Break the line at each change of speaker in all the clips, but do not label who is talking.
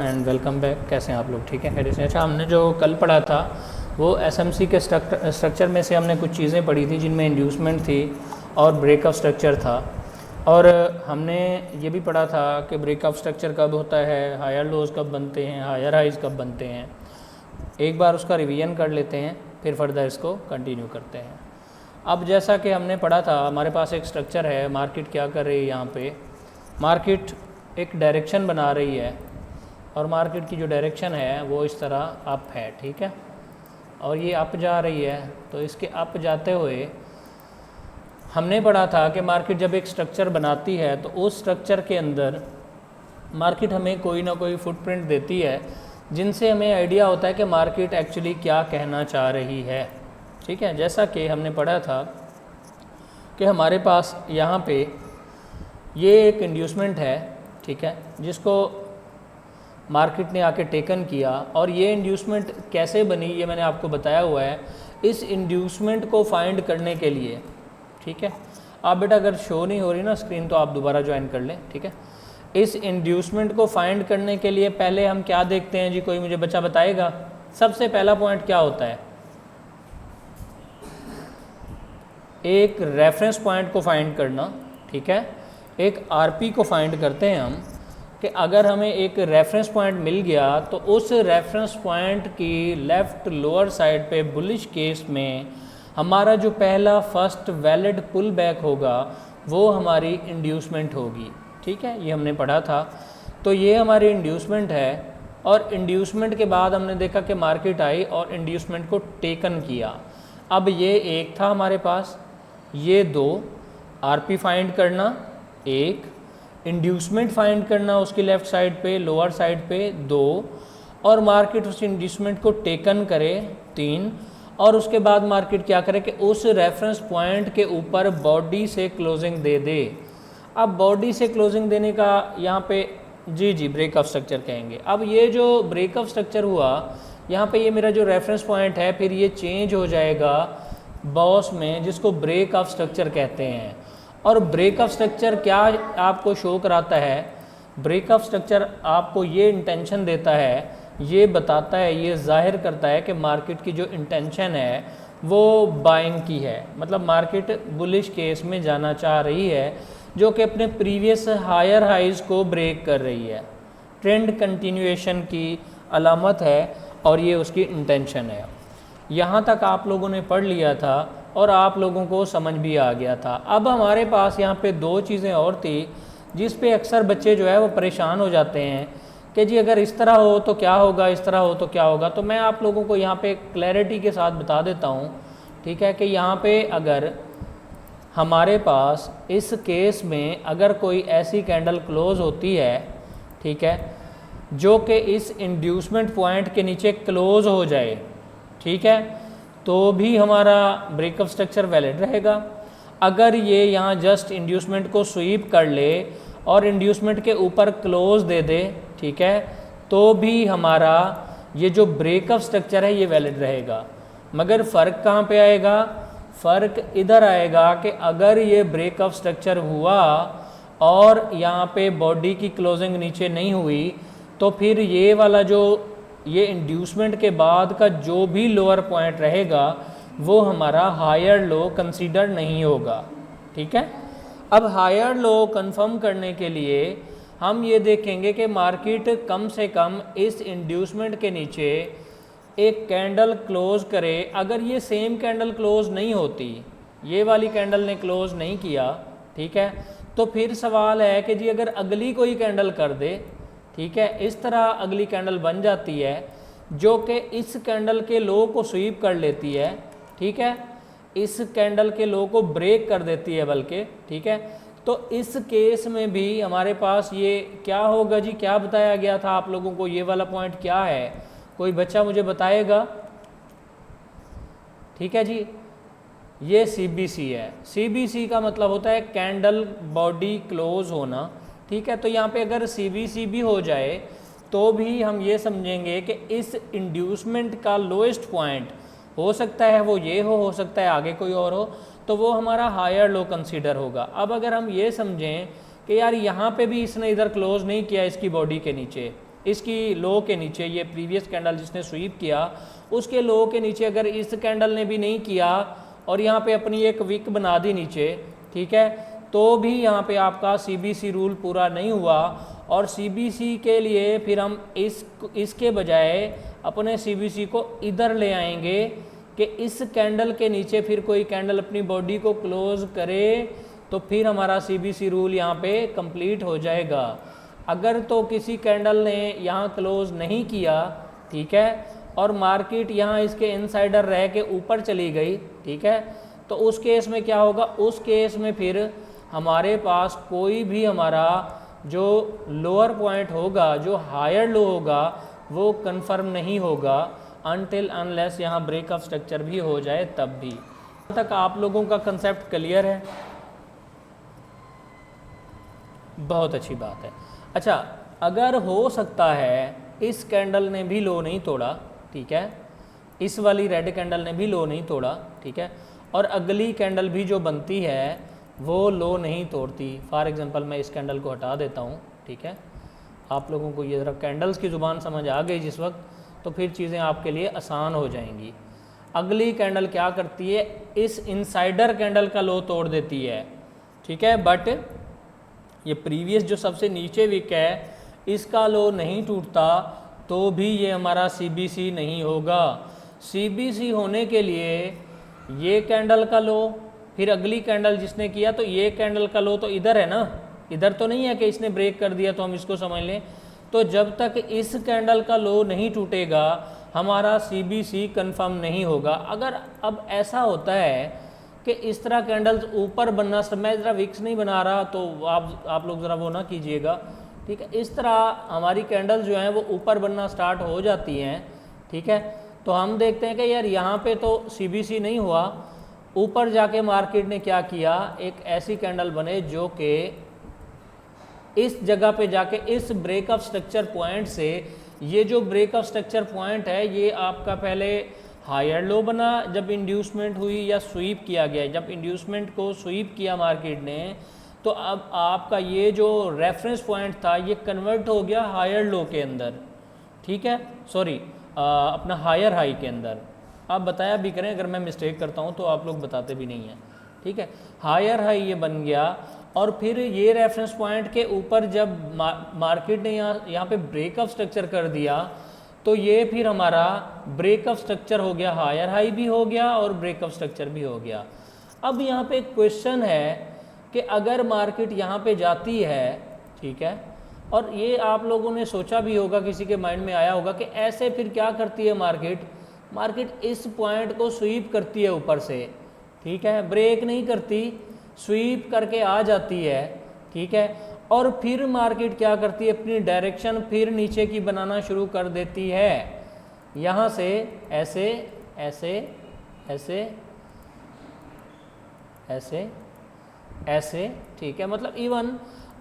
And welcome back. कैसे हैं आप लोग? ठीक है, खैरियत से। अच्छा, हमने जो कल पढ़ा था वो एसएमसी के स्ट्रक्चर में से हमने कुछ चीज़ें पढ़ी थी जिनमें इंड्यूसमेंट थी और ब्रेकअप स्ट्रक्चर था। और हमने ये भी पढ़ा था कि ब्रेकअप स्ट्रक्चर कब होता है, हायर लोज कब बनते हैं, हायर हाइज कब बनते हैं। एक बार उसका रिवीजन कर लेते हैं, फिर फर्दर इसको कंटिन्यू करते हैं। अब जैसा कि हमने पढ़ा था, हमारे पास एक स्ट्रक्चर है। मार्केट क्या कर रही है? यहाँ पे मार्केट एक डायरेक्शन बना रही है और मार्केट की जो डायरेक्शन है वो इस तरह अप है, ठीक है। और ये अप जा रही है, तो इसके अप जाते हुए हमने पढ़ा था कि मार्केट जब एक स्ट्रक्चर बनाती है तो उस स्ट्रक्चर के अंदर मार्केट हमें कोई ना कोई फुटप्रिंट देती है जिनसे हमें आइडिया होता है कि मार्केट एक्चुअली क्या कहना चाह रही है, ठीक है। जैसा कि हमने पढ़ा था कि हमारे पास यहाँ पे ये एक इंड्यूसमेंट है, ठीक है, जिसको मार्केट ने आके टेकन किया। और ये इंड्यूसमेंट कैसे बनी ये मैंने आपको बताया हुआ है। इस इंड्यूसमेंट को फाइंड करने के लिए, ठीक है, आप बेटा अगर शो नहीं हो रही ना स्क्रीन तो आप दोबारा ज्वाइन कर लें, ठीक है। इस इंड्यूसमेंट को फाइंड करने के लिए पहले हम क्या देखते हैं जी? कोई मुझे बच्चा बताएगा? सबसे पहला पॉइंट क्या होता है? एक रेफरेंस पॉइंट को फाइंड करना, ठीक है। एक आरपी को फाइंड करते हैं हम कि अगर हमें एक रेफरेंस पॉइंट मिल गया तो उस रेफरेंस पॉइंट की लेफ़्ट लोअर साइड पे बुलिश केस में हमारा जो पहला फर्स्ट वैलिड पुल बैक होगा वो हमारी इंड्यूसमेंट होगी, ठीक है। ये हमने पढ़ा था। तो ये हमारी इंड्यूसमेंट है और इंड्यूसमेंट के बाद हमने देखा कि मार्केट आई और इंड्यूसमेंट को टेकन किया। अब ये एक था हमारे पास, ये दो, आरपी फाइंड करना एक, इंड्यूसमेंट फाइंड करना उसकी लेफ़्ट साइड पे लोअर साइड पे दो, और मार्केट उस इंड्यूसमेंट को टेकन करे तीन, और उसके बाद मार्केट क्या करे कि उस रेफरेंस पॉइंट के ऊपर बॉडी से क्लोजिंग दे दे। अब बॉडी से क्लोजिंग देने का यहाँ पे जी ब्रेकअप स्ट्रक्चर कहेंगे। अब ये जो ब्रेकअप स्ट्रक्चर हुआ यहाँ पे, ये मेरा जो रेफरेंस पॉइंट है फिर ये चेंज हो जाएगा बॉस में, जिसको ब्रेकअप स्ट्रक्चर कहते हैं। और ब्रेकअप स्ट्रक्चर क्या आपको शो कराता है? ब्रेकअप स्ट्रक्चर आपको ये इंटेंशन देता है, ये बताता है, ये जाहिर करता है कि मार्केट की जो इंटेंशन है वो बाइंग की है, मतलब मार्केट बुलिश केस में जाना चाह रही है, जो कि अपने प्रीवियस हायर हाइज को ब्रेक कर रही है। ट्रेंड कंटिन्यूएशन की अलामत है और ये उसकी इंटेंशन है। यहाँ तक आप लोगों ने पढ़ लिया था और आप लोगों को समझ भी आ गया था। अब हमारे पास यहाँ पे दो चीज़ें और थी जिस पे अक्सर बच्चे जो है वो परेशान हो जाते हैं कि जी अगर इस तरह हो तो क्या होगा, इस तरह हो तो क्या होगा। तो मैं आप लोगों को यहाँ पे क्लैरिटी के साथ बता देता हूँ, ठीक है, कि यहाँ पे अगर हमारे पास इस केस में अगर कोई ऐसी कैंडल क्लोज होती है, ठीक है, जो कि इस इंड्यूसमेंट पॉइंट के नीचे क्लोज हो जाए, ठीक है, तो भी हमारा ब्रेकअप स्ट्रक्चर वैलिड रहेगा। अगर ये यहाँ जस्ट इंड्यूसमेंट को स्वीप कर ले और इंड्यूसमेंट के ऊपर क्लोज दे दे, ठीक है, तो भी हमारा ये जो ब्रेकअप स्ट्रक्चर है ये वैलिड रहेगा। मगर फ़र्क कहाँ पे आएगा? फ़र्क इधर आएगा कि अगर ये ब्रेकअप स्ट्रक्चर हुआ और यहाँ पे बॉडी की क्लोजिंग नीचे नहीं हुई तो फिर ये वाला जो ये इंड्यूसमेंट के बाद का जो भी लोअर पॉइंट रहेगा वो हमारा हायर लो कंसीडर नहीं होगा, ठीक है। अब हायर लो कंफर्म करने के लिए हम ये देखेंगे कि मार्केट कम से कम इस इंड्यूसमेंट के नीचे एक कैंडल क्लोज करे। अगर ये सेम कैंडल क्लोज नहीं होती, ये वाली कैंडल ने क्लोज नहीं किया, ठीक है, तो फिर सवाल है कि जी अगर अगली कोई कैंडल कर दे, ठीक है, इस तरह अगली कैंडल बन जाती है जो कि इस कैंडल के लो को स्वीप कर लेती है, ठीक है, इस कैंडल के लो को ब्रेक कर देती है बल्कि, ठीक है, तो इस केस में भी हमारे पास ये क्या होगा जी? क्या बताया गया था आप लोगों को? ये वाला पॉइंट क्या है? कोई बच्चा मुझे बताएगा? ठीक है जी, ये CBC है। CBC का मतलब होता है कैंडल बॉडी क्लोज होना, ठीक है। तो यहाँ पे अगर CBC भी हो जाए तो भी हम ये समझेंगे कि इस इंड्यूसमेंट का लोएस्ट पॉइंट हो सकता है वो ये हो सकता है आगे कोई और हो, तो वो हमारा हायर लो कंसीडर होगा। अब अगर हम ये समझें कि यार यहाँ पे भी इसने इधर क्लोज नहीं किया इसकी बॉडी के नीचे, इसकी लो के नीचे, ये प्रीवियस कैंडल जिसने स्वीप किया उसके लो के नीचे अगर इस कैंडल ने भी नहीं किया और यहाँ पे अपनी एक विक बना दी नीचे, ठीक है, तो भी यहाँ पे आपका CBC रूल पूरा नहीं हुआ। और CBC के लिए फिर हम इसके बजाय अपने CBC को इधर ले आएंगे कि इस कैंडल के नीचे फिर कोई कैंडल अपनी बॉडी को क्लोज करे तो फिर हमारा CBC रूल यहाँ पे कंप्लीट हो जाएगा। अगर तो किसी कैंडल ने यहाँ क्लोज नहीं किया, ठीक है, और मार्केट यहाँ इसके इनसाइडर रह के ऊपर चली गई, ठीक है, तो उस केस में क्या होगा, उस केस में फिर हमारे पास कोई भी हमारा जो लोअर पॉइंट होगा, जो हायर लो होगा, वो कंफर्म नहीं होगा अनटिल अनलेस यहाँ ब्रेक ऑफ स्ट्रक्चर भी हो जाए तब भी। तब तक आप लोगों का कंसेप्ट क्लियर है? बहुत अच्छी बात है। अच्छा, अगर हो सकता है इस कैंडल ने भी लो नहीं तोड़ा, ठीक है, इस वाली रेड कैंडल ने भी लो नहीं तोड़ा, ठीक है, और अगली कैंडल भी जो बनती है वो लो नहीं तोड़ती। फॉर एग्जांपल मैं इस कैंडल को हटा देता हूँ, ठीक है, आप लोगों को ये ज़रा कैंडल्स की ज़ुबान समझ आ गई जिस वक्त, तो फिर चीज़ें आपके लिए आसान हो जाएंगी। अगली कैंडल क्या करती है, इस इनसाइडर कैंडल का लो तोड़ देती है, ठीक है, बट ये प्रीवियस जो सबसे नीचे विक है इसका लो नहीं टूटता, तो भी ये हमारा CBC नहीं होगा। CBC होने के लिए ये कैंडल का लो, फिर अगली कैंडल जिसने किया, तो ये कैंडल का लो तो इधर है ना, इधर तो नहीं है कि इसने ब्रेक कर दिया तो हम इसको समझ लें। तो जब तक इस कैंडल का लो नहीं टूटेगा हमारा CBC कंफर्म नहीं होगा। अगर अब ऐसा होता है कि इस तरह कैंडल्स ऊपर बनना, मैं ज़रा विक्स नहीं बना रहा तो आप लोग ज़रा वो ना कीजिएगा, ठीक है, इस तरह हमारी कैंडल्स जो हैं वो ऊपर बनना स्टार्ट हो जाती हैं, ठीक है, तो हम देखते हैं कि यार यहाँ पे तो CBC नहीं हुआ, ऊपर जाके मार्केट ने क्या किया, एक ऐसी कैंडल बने जो कि इस जगह पे जाके इस ब्रेक ऑफ स्ट्रक्चर पॉइंट से, ये जो ब्रेक ऑफ स्ट्रक्चर पॉइंट है ये आपका पहले हायर लो बना जब इंड्यूसमेंट हुई या स्वीप किया गया, जब इंड्यूसमेंट को स्वीप किया मार्केट ने, तो अब आपका ये जो रेफरेंस पॉइंट था ये कन्वर्ट हो गया हायर लो के अंदर, ठीक है, सॉरी अपना हायर हाई के अंदर। आप बताया भी करें अगर मैं मिस्टेक करता हूँ तो आप लोग बताते भी नहीं हैं, ठीक है, हायर हाई ये बन गया। और फिर ये रेफरेंस पॉइंट के ऊपर जब मार्केट ने यहाँ पे ब्रेक ऑफ स्ट्रक्चर कर दिया तो ये फिर हमारा ब्रेक ऑफ स्ट्रक्चर हो गया, हायर हाई भी हो गया और ब्रेक ऑफ स्ट्रक्चर भी हो गया। अब यहाँ पे एक क्वेश्चन है कि अगर मार्केट यहाँ पे जाती है, ठीक है, और ये आप लोगों ने सोचा भी होगा, किसी के माइंड में आया होगा कि ऐसे फिर क्या करती है मार्केट इस पॉइंट को स्वीप करती है ऊपर से, ठीक है, ब्रेक नहीं करती, स्वीप करके आ जाती है, ठीक है, और फिर मार्केट क्या करती है, अपनी डायरेक्शन फिर नीचे की बनाना शुरू कर देती है, यहाँ से ऐसे ऐसे ऐसे ऐसे ऐसे, ठीक है, मतलब इवन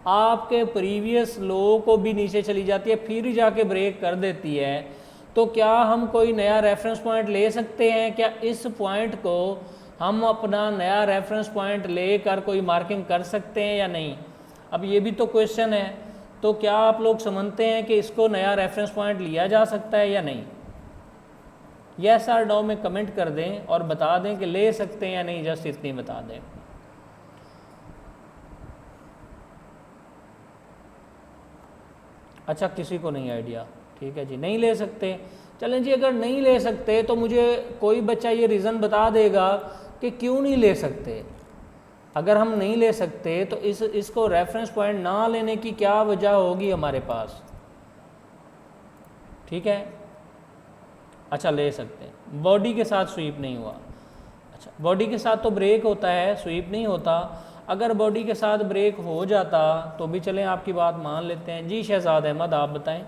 आपके प्रीवियस लो को भी नीचे चली जाती है, फिर जाके ब्रेक कर देती है। तो क्या हम कोई नया रेफरेंस पॉइंट ले सकते हैं? क्या इस पॉइंट को हम अपना नया रेफरेंस पॉइंट लेकर कोई मार्किंग कर सकते हैं या नहीं? अब ये भी तो क्वेश्चन है। तो क्या आप लोग समझते हैं कि इसको नया रेफरेंस पॉइंट लिया जा सकता है या नहीं? यस और नो में कमेंट कर दें और बता दें कि ले सकते हैं या नहीं, जस्ट इतनी बता दें। अच्छा, किसी को नहीं आइडिया, ठीक है जी, नहीं ले सकते। चलें जी, अगर नहीं ले सकते तो मुझे कोई बच्चा ये रीज़न बता देगा कि क्यों नहीं ले सकते। अगर हम नहीं ले सकते तो इसको रेफरेंस पॉइंट ना लेने की क्या वजह होगी हमारे पास? ठीक है, अच्छा ले सकते हैं। बॉडी के साथ स्वीप नहीं हुआ, अच्छा बॉडी के साथ तो ब्रेक होता है, स्वीप नहीं होता। अगर बॉडी के साथ ब्रेक हो जाता तो भी चलें, आपकी बात मान लेते हैं। जी शहजाद अहमद, आप बताएं।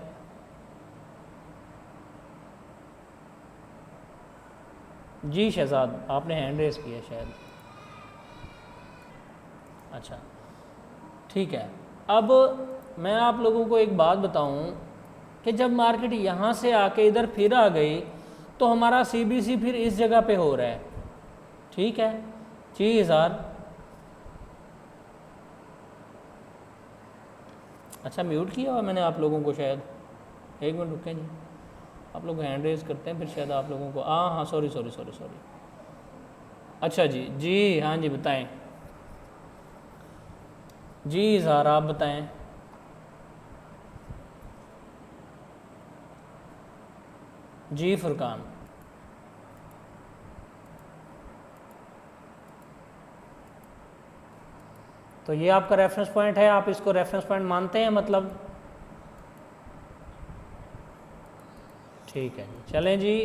जी शहजाद, आपने हैंड रेस किया शायद। अच्छा ठीक है, अब मैं आप लोगों को एक बात बताऊं कि जब मार्केट यहाँ से आके इधर फिर आ गई तो हमारा CBC फिर इस जगह पे हो रहा है, ठीक है। 6000, अच्छा म्यूट किया हुआ मैंने आप लोगों को शायद, एक मिनट रुकें जी, आप लोग हैंड रेज करते हैं फिर शायद आप लोगों को हाँ सॉरी। अच्छा जी जी हाँ जी बताएं जी इज़हार आप बताएं। जी फुरकान। तो ये आपका रेफरेंस पॉइंट है, आप इसको रेफरेंस पॉइंट मानते हैं मतलब? ठीक है जी, चलें जी।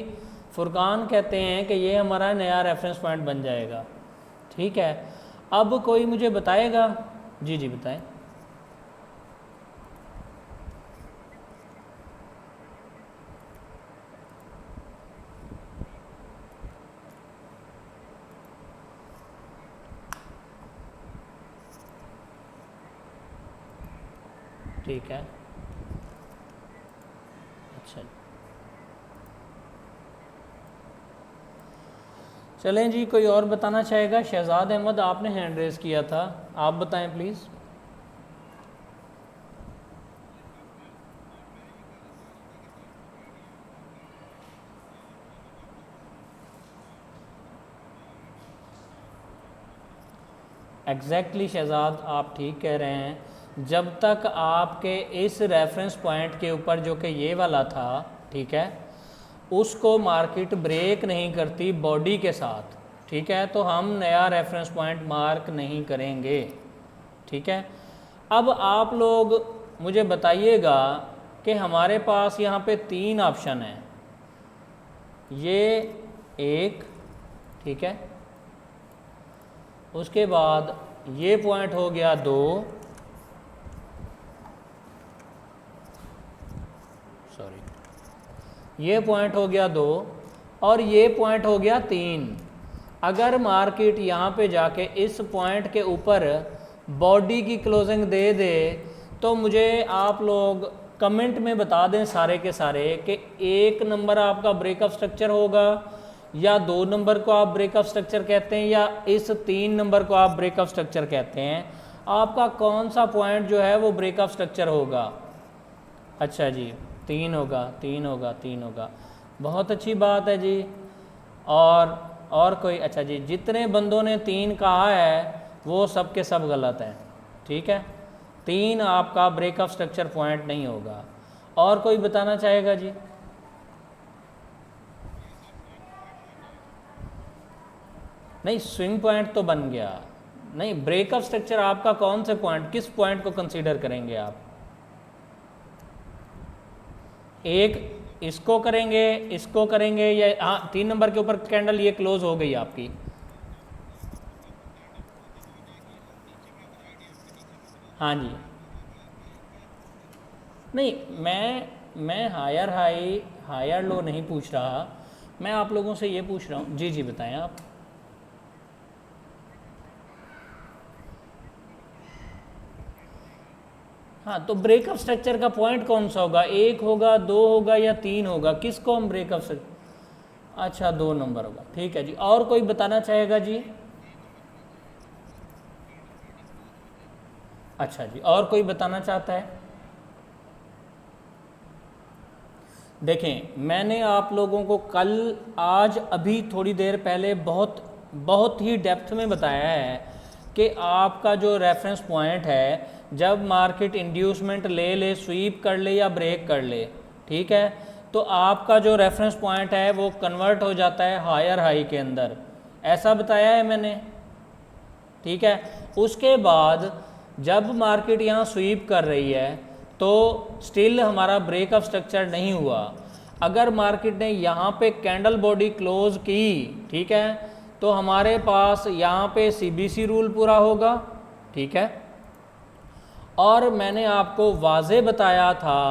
फुरकान कहते हैं कि ये हमारा नया रेफरेंस पॉइंट बन जाएगा। ठीक है, अब कोई मुझे बताएगा? जी जी बताएं। ठीक है, अच्छा चलें जी, कोई और बताना चाहेगा? शहजाद अहमद आपने हैंड रेज़ किया था, आप बताएं प्लीज़। एग्जैक्टली शहजाद आप ठीक कह रहे हैं। जब तक आपके इस रेफरेंस पॉइंट के ऊपर जो कि ये वाला था, ठीक है, उसको मार्केट ब्रेक नहीं करती बॉडी के साथ, ठीक है, तो हम नया रेफरेंस पॉइंट मार्क नहीं करेंगे। ठीक है, अब आप लोग मुझे बताइएगा कि हमारे पास यहाँ पे 3 ऑप्शन हैं। ये एक, ठीक है, उसके बाद ये पॉइंट हो गया 2, सॉरी ये पॉइंट हो गया 2 और ये पॉइंट हो गया 3। अगर मार्केट यहाँ पे जाके इस पॉइंट के ऊपर बॉडी की क्लोजिंग दे दे तो मुझे आप लोग कमेंट में बता दें सारे के सारे कि 1 नंबर आपका ब्रेकअप स्ट्रक्चर होगा या 2 नंबर को आप ब्रेकअप स्ट्रक्चर कहते हैं या इस 3 नंबर को आप ब्रेकअप स्ट्रक्चर कहते हैं। आपका कौन सा पॉइंट जो है वो ब्रेकअप स्ट्रक्चर होगा? अच्छा जी 3 होगा, 3 होगा, 3 होगा, बहुत अच्छी बात है जी। और कोई? अच्छा जी, जितने बंदों ने 3 कहा है वो सब के सब गलत हैं। ठीक है, 3 आपका ब्रेकअप स्ट्रक्चर पॉइंट नहीं होगा। और कोई बताना चाहेगा जी? नहीं, स्विंग पॉइंट तो बन गया। नहीं, ब्रेकअप स्ट्रक्चर आपका कौन से पॉइंट, किस पॉइंट को कंसीडर करेंगे आप? एक इसको करेंगे, इसको करेंगे, या हाँ 3 नंबर के ऊपर कैंडल ये क्लोज हो गई आपकी। हाँ जी, नहीं मैं हायर हाई हायर लो नहीं पूछ रहा, मैं आप लोगों से ये पूछ रहा हूँ। जी जी बताएं आप। हाँ, तो ब्रेकअप स्ट्रक्चर का पॉइंट कौन सा होगा? 1 होगा, 2 होगा या 3 होगा? किसको हम ब्रेकअप स्ट्रक्चर? अच्छा 2 नंबर होगा। ठीक है जी, और कोई बताना चाहेगा जी? अच्छा जी, और कोई बताना चाहता है? देखें, मैंने आप लोगों को कल, आज, अभी थोड़ी देर पहले बहुत ही डेप्थ में बताया है कि आपका जो रेफरेंस पॉइंट है, जब मार्केट इंड्यूसमेंट ले स्वीप कर ले या ब्रेक कर ले, ठीक है, तो आपका जो रेफरेंस पॉइंट है वो कन्वर्ट हो जाता है हायर हाई के अंदर। ऐसा बताया है मैंने। ठीक है, उसके बाद जब मार्केट यहाँ स्वीप कर रही है तो स्टिल हमारा ब्रेकअप स्ट्रक्चर नहीं हुआ। अगर मार्केट ने यहाँ पे कैंडल बॉडी क्लोज की, ठीक है, तो हमारे पास यहाँ पे सीबीसी रूल पूरा होगा। ठीक है, और मैंने आपको वाज़े बताया था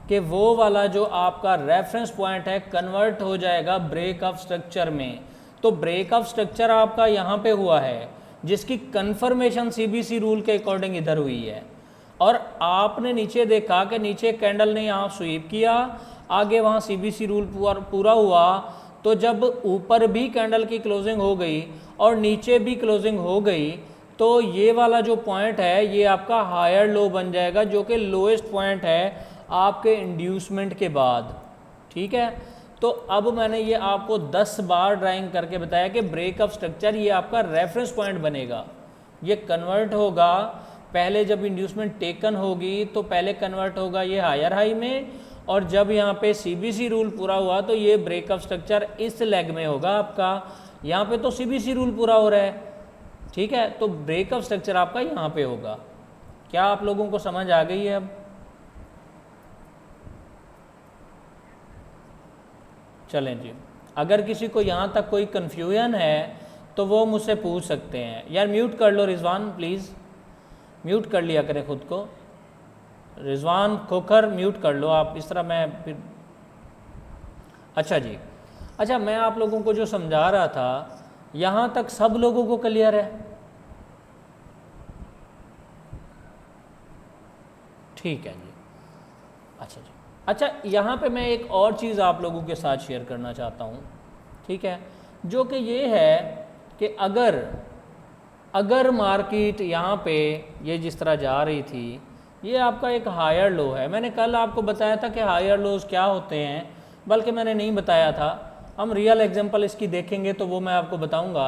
कि वो वाला जो आपका रेफरेंस पॉइंट है कन्वर्ट हो जाएगा ब्रेकअप स्ट्रक्चर में। तो ब्रेकअप स्ट्रक्चर आपका यहाँ पे हुआ है जिसकी कन्फर्मेशन सीबीसी रूल के अकॉर्डिंग इधर हुई है, और आपने नीचे देखा कि नीचे कैंडल ने यहाँ स्वीप किया, आगे वहाँ सीबीसी रूल पूरा हुआ। तो जब ऊपर भी कैंडल की क्लोजिंग हो गई और नीचे भी क्लोजिंग हो गई तो ये वाला जो पॉइंट है ये आपका हायर लो बन जाएगा, जो कि लोएस्ट पॉइंट है आपके इंड्यूसमेंट के बाद, ठीक है। तो अब मैंने ये आपको 10 बार ड्राइंग करके बताया कि ब्रेकअप स्ट्रक्चर ये आपका रेफरेंस पॉइंट बनेगा, ये कन्वर्ट होगा। पहले जब इंड्यूसमेंट टेकन होगी तो पहले कन्वर्ट होगा ये हायर हाई में, और जब यहाँ पे सीबीसी रूल पूरा हुआ तो ये ब्रेकअप स्ट्रक्चर इस लेग में होगा आपका। यहाँ पे तो सीबीसी रूल पूरा हो रहा है, ठीक है, तो ब्रेकअप स्ट्रक्चर आपका यहाँ पे होगा। क्या आप लोगों को समझ आ गई है अब? चलें जी, अगर किसी को यहाँ तक कोई कन्फ्यूजन है तो वो मुझसे पूछ सकते हैं। यार म्यूट कर लो रिजवान, प्लीज़ म्यूट कर लिया करें खुद को। रिजवान खोखर म्यूट कर लो आप, इस तरह मैं फिर। अच्छा जी, अच्छा मैं आप लोगों को जो समझा रहा था यहाँ तक सब लोगों को क्लियर है? ठीक है जी, अच्छा जी। अच्छा यहाँ पे मैं एक और चीज़ आप लोगों के साथ शेयर करना चाहता हूँ, ठीक है, जो कि ये है कि अगर मार्केट यहाँ पे ये जिस तरह जा रही थी, ये आपका एक हायर लो है। मैंने कल आपको बताया था कि हायर लोज क्या होते हैं, बल्कि मैंने नहीं बताया था, हम रियल एग्जांपल इसकी देखेंगे तो वो मैं आपको बताऊंगा।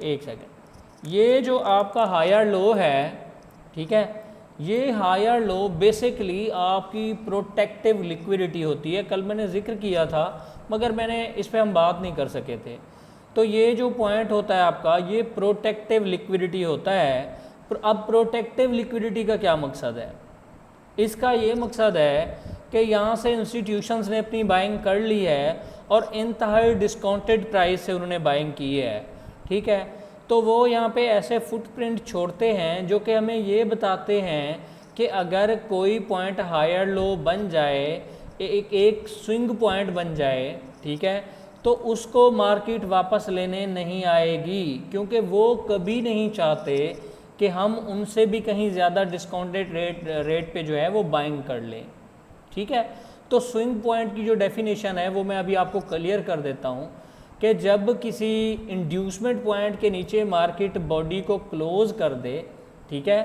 एक सेकंड, ये जो आपका हायर लो है, ठीक है, ये हायर लो बेसिकली आपकी प्रोटेक्टिव लिक्विडिटी होती है। कल मैंने जिक्र किया था मगर मैंने इस पर हम बात नहीं कर सके थे। तो ये जो पॉइंट होता है आपका, ये प्रोटेक्टिव लिक्विडिटी होता है। अब प्रोटेक्टिव लिक्विडिटी का क्या मकसद है? इसका ये मकसद है कि यहाँ से इंस्टीट्यूशंस ने अपनी बाइंग कर ली है और इंतहाई डिस्काउंटेड प्राइस से उन्होंने बाइंग की है, ठीक है। तो वो यहाँ पे ऐसे फुटप्रिंट छोड़ते हैं जो कि हमें ये बताते हैं कि अगर कोई पॉइंट हायर लो बन जाए, एक स्विंग पॉइंट बन जाए, ठीक है, तो उसको मार्केट वापस लेने नहीं आएगी, क्योंकि वो कभी नहीं चाहते कि हम उनसे भी कहीं ज़्यादा डिस्काउंटेड रेट पे जो है वो बाइंग कर लें, ठीक है। तो स्विंग पॉइंट की जो डेफिनेशन है वो मैं अभी आपको क्लियर कर देता हूँ कि जब किसी इंड्यूसमेंट पॉइंट के नीचे मार्केट बॉडी को क्लोज कर दे, ठीक है,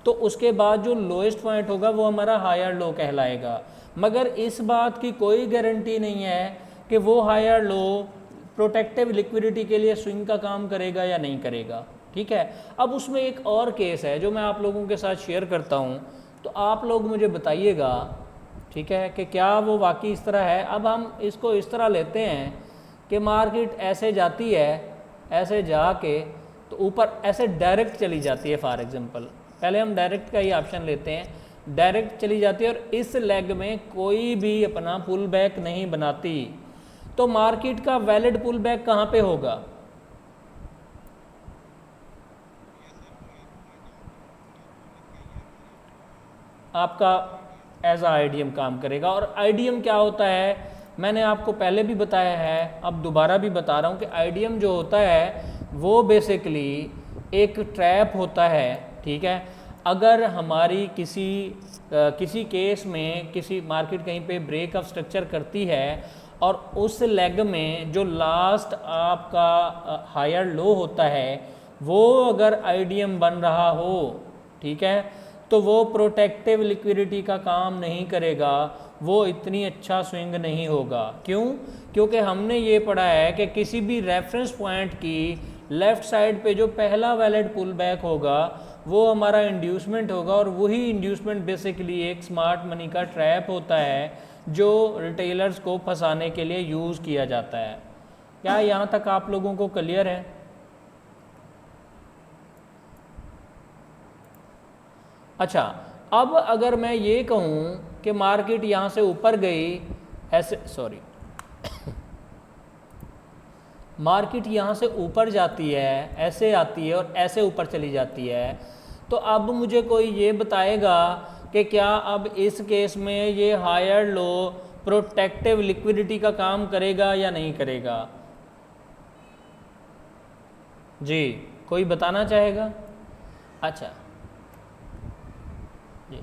तो उसके बाद जो लोएस्ट पॉइंट होगा वो हमारा हायर लो कहलाएगा। मगर इस बात की कोई गारंटी नहीं है कि वो हायर लो प्रोटेक्टिव लिक्विडिटी के लिए स्विंग का काम करेगा या नहीं करेगा, ठीक है। अब उसमें एक और केस है जो मैं आप लोगों के साथ शेयर करता हूँ, तो आप लोग मुझे बताइएगा, ठीक है, कि क्या वो वाकई इस तरह है। अब हम इसको इस तरह लेते हैं कि मार्केट ऐसे जाती है, ऐसे जाके तो ऊपर ऐसे डायरेक्ट चली जाती है। फॉर एग्जांपल पहले हम डायरेक्ट का ही ऑप्शन लेते हैं, डायरेक्ट चली जाती है और इस लेग में कोई भी अपना पुल बैक नहीं बनाती, तो मार्केट का वैलिड पुल बैक कहाँ पे होगा? आपका एज आ आईडीएम काम करेगा। और आईडीएम क्या होता है मैंने आपको पहले भी बताया है, अब दोबारा भी बता रहा हूँ कि आईडीएम जो होता है वो बेसिकली एक ट्रैप होता है, ठीक है। अगर हमारी किसी केस में किसी मार्केट कहीं पे ब्रेकअप स्ट्रक्चर करती है और उस लेग में जो लास्ट आपका हायर लो होता है वो अगर आईडीएम बन रहा हो, ठीक है, तो वो प्रोटेक्टिव लिक्विडिटी का काम नहीं करेगा, वो इतनी अच्छा स्विंग नहीं होगा। क्यों? क्योंकि हमने ये पढ़ा है कि किसी भी रेफरेंस पॉइंट की लेफ़्ट साइड पे जो पहला वैलिड पुल बैक होगा वो हमारा इंड्यूसमेंट होगा, और वही इंड्यूसमेंट बेसिकली एक स्मार्ट मनी का ट्रैप होता है जो रिटेलर्स को फंसाने के लिए यूज़ किया जाता है। क्या यहाँ तक आप लोगों को क्लियर है? अच्छा, अब अगर मैं ये कहूँ कि मार्केट यहाँ से ऊपर गई, ऐसे मार्केट यहाँ से ऊपर जाती है, ऐसे आती है और ऐसे ऊपर चली जाती है, तो अब मुझे कोई ये बताएगा कि क्या अब इस केस में ये हायर लो प्रोटेक्टिव लिक्विडिटी का काम करेगा या नहीं करेगा? जी, कोई बताना चाहेगा? अच्छा जी,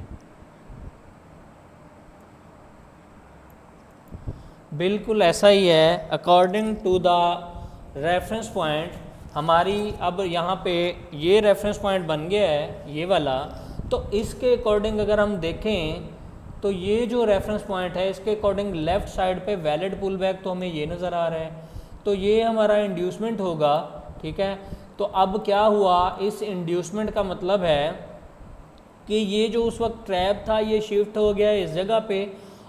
बिल्कुल ऐसा ही है। According to the reference point हमारी अब यहाँ पे ये रेफरेंस पॉइंट बन गया है, ये वाला, तो इसके अकॉर्डिंग अगर हम देखें तो ये जो रेफरेंस पॉइंट है इसके अकॉर्डिंग लेफ़्ट साइड पे वैलिड पुल बैक तो हमें ये नज़र आ रहा है, तो ये हमारा इंड्यूसमेंट होगा, ठीक है। तो अब क्या हुआ, इस इंड्यूसमेंट का मतलब है कि ये जो उस वक्त ट्रैप था ये शिफ्ट हो गया इस जगह पे,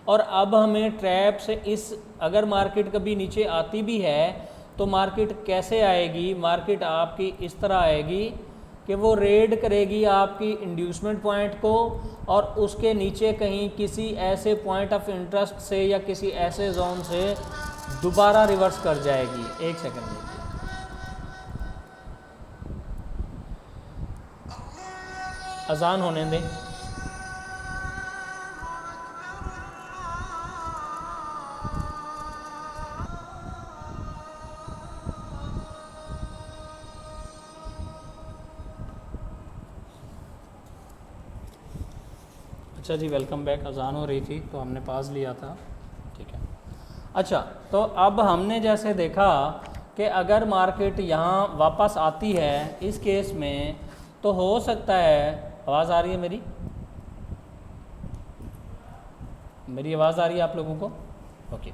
और अब हमें ट्रैप से इस, अगर मार्केट कभी नीचे आती भी है तो मार्केट कैसे आएगी, मार्केट आपकी इस तरह आएगी कि वो रेड करेगी आपकी इंड्यूसमेंट पॉइंट को, और उसके नीचे कहीं किसी ऐसे पॉइंट ऑफ इंटरेस्ट से या किसी ऐसे जोन से दोबारा रिवर्स कर जाएगी। एक सेकंड देखिए, अजान होने दें। अच्छा जी, वेलकम बैक। अजान हो रही थी तो हमने पास लिया था, ठीक है। अच्छा, तो अब हमने जैसे देखा कि अगर मार्केट यहाँ वापस आती है इस केस में, तो हो सकता है, आवाज़ आ रही है मेरी आवाज़ आ रही है आप लोगों को? ओके।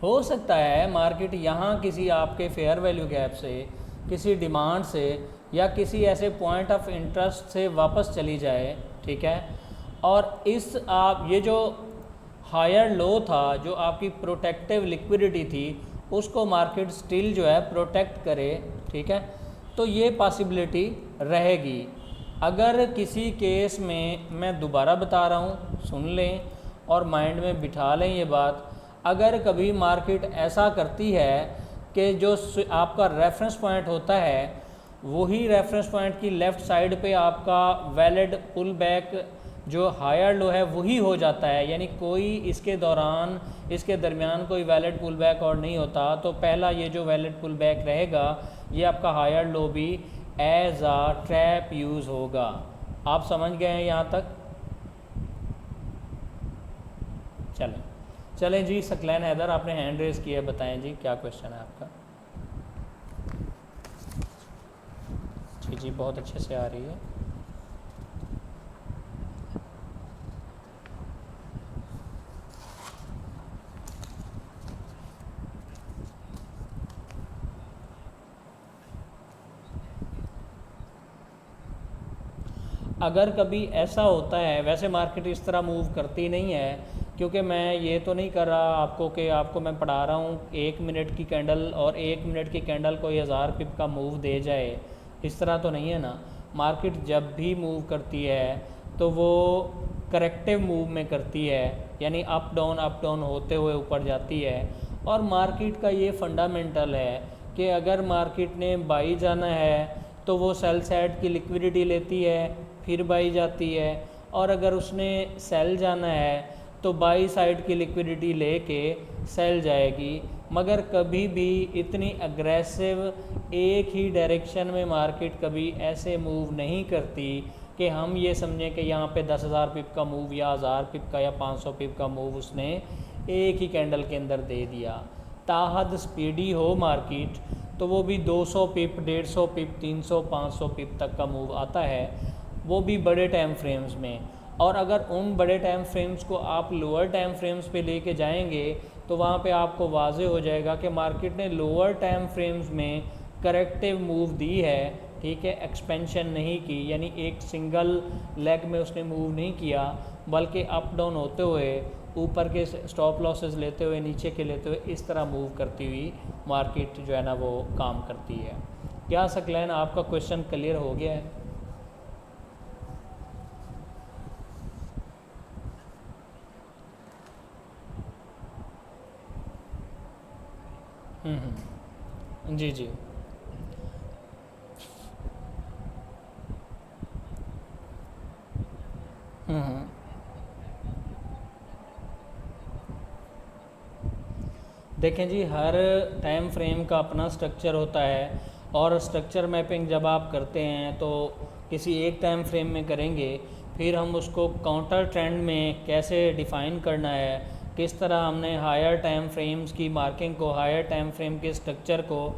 हो सकता है मार्केट यहाँ किसी आपके फेयर वैल्यू गैप से, किसी डिमांड से या किसी ऐसे पॉइंट ऑफ इंटरेस्ट से वापस चली जाए, ठीक है। और इस आप ये जो हायर लो था, जो आपकी प्रोटेक्टिव लिक्विडिटी थी, उसको मार्केट स्टिल जो है प्रोटेक्ट करे, ठीक है। तो ये पॉसिबिलिटी रहेगी। अगर किसी केस में, मैं दोबारा बता रहा हूँ, सुन लें और माइंड में बिठा लें ये बात, अगर कभी मार्केट ऐसा करती है कि जो आपका रेफरेंस पॉइंट होता है वही रेफरेंस पॉइंट की लेफ़्ट साइड पे आपका वैलिड पुल बैक जो हायर लो है वही हो जाता है, यानी कोई इसके दरमियान कोई वैलिड पुल बैक और नहीं होता, तो पहला ये जो वैलिड पुल बैक रहेगा ये आपका हायर लो भी एज आ ट्रैप यूज़ होगा। आप समझ गए हैं यहाँ तक? चलें जी, सकलैन हैदर आपने हैंड रेज़ किया, बताएं जी क्या क्वेश्चन है आपका? जी बहुत अच्छे से आ रही है। अगर कभी ऐसा होता है, वैसे मार्केट इस तरह मूव करती नहीं है, क्योंकि मैं ये तो नहीं कर रहा आपको कि आपको मैं पढ़ा रहा हूँ 1 मिनट की कैंडल और 1 मिनट की कैंडल कोई 1000 पिप का मूव दे जाए, इस तरह तो नहीं है ना। मार्केट जब भी मूव करती है तो वो करेक्टिव मूव में करती है, यानी अप डाउन होते हुए ऊपर जाती है। और मार्केट का ये फंडामेंटल है कि अगर मार्केट ने बाई जाना है तो वो सेल साइड की लिक्विडिटी लेती है, फिर बाई जाती है, और अगर उसने सेल जाना है तो बाई साइड की लिक्विडिटी लेके सेल जाएगी। मगर कभी भी इतनी अग्रेसिव एक ही डायरेक्शन में मार्केट कभी ऐसे मूव नहीं करती कि हम ये समझें कि यहाँ पे 10,000 पिप का मूव या 1000 पिप का या 500 पिप का मूव उसने एक ही कैंडल के अंदर दे दिया। ताहद स्पीडी हो मार्केट तो वो भी 200 पिप, 150 पिप, 300, 500 पिप तक का मूव आता है, वो भी बड़े टाइम फ्रेम्स में। और अगर उन बड़े टाइम फ्रेम्स को आप लोअर टाइम फ्रेम्स पे लेके जाएंगे तो वहाँ पे आपको वाज़े हो जाएगा कि मार्केट ने लोअर टाइम फ्रेम्स में करेक्टिव मूव दी है, ठीक है, एक्सपेंशन नहीं की, यानी एक सिंगल लेग में उसने मूव नहीं किया, बल्कि अप डाउन होते हुए ऊपर के स्टॉप लॉसेस लेते हुए, नीचे के लेते हुए, इस तरह मूव करती हुई मार्केट जो है ना वो काम करती है। क्या सकलैन आपका क्वेश्चन क्लियर हो गया है? जी जी देखें जी, हर टाइम फ्रेम का अपना स्ट्रक्चर होता है, और स्ट्रक्चर मैपिंग जब आप करते हैं तो किसी एक टाइम फ्रेम में करेंगे, फिर हम उसको काउंटर ट्रेंड में कैसे डिफ़ाइन करना है, किस तरह हमने हायर टाइम फ्रेम्स की मार्किंग को, हायर टाइम फ्रेम के स्ट्रक्चर को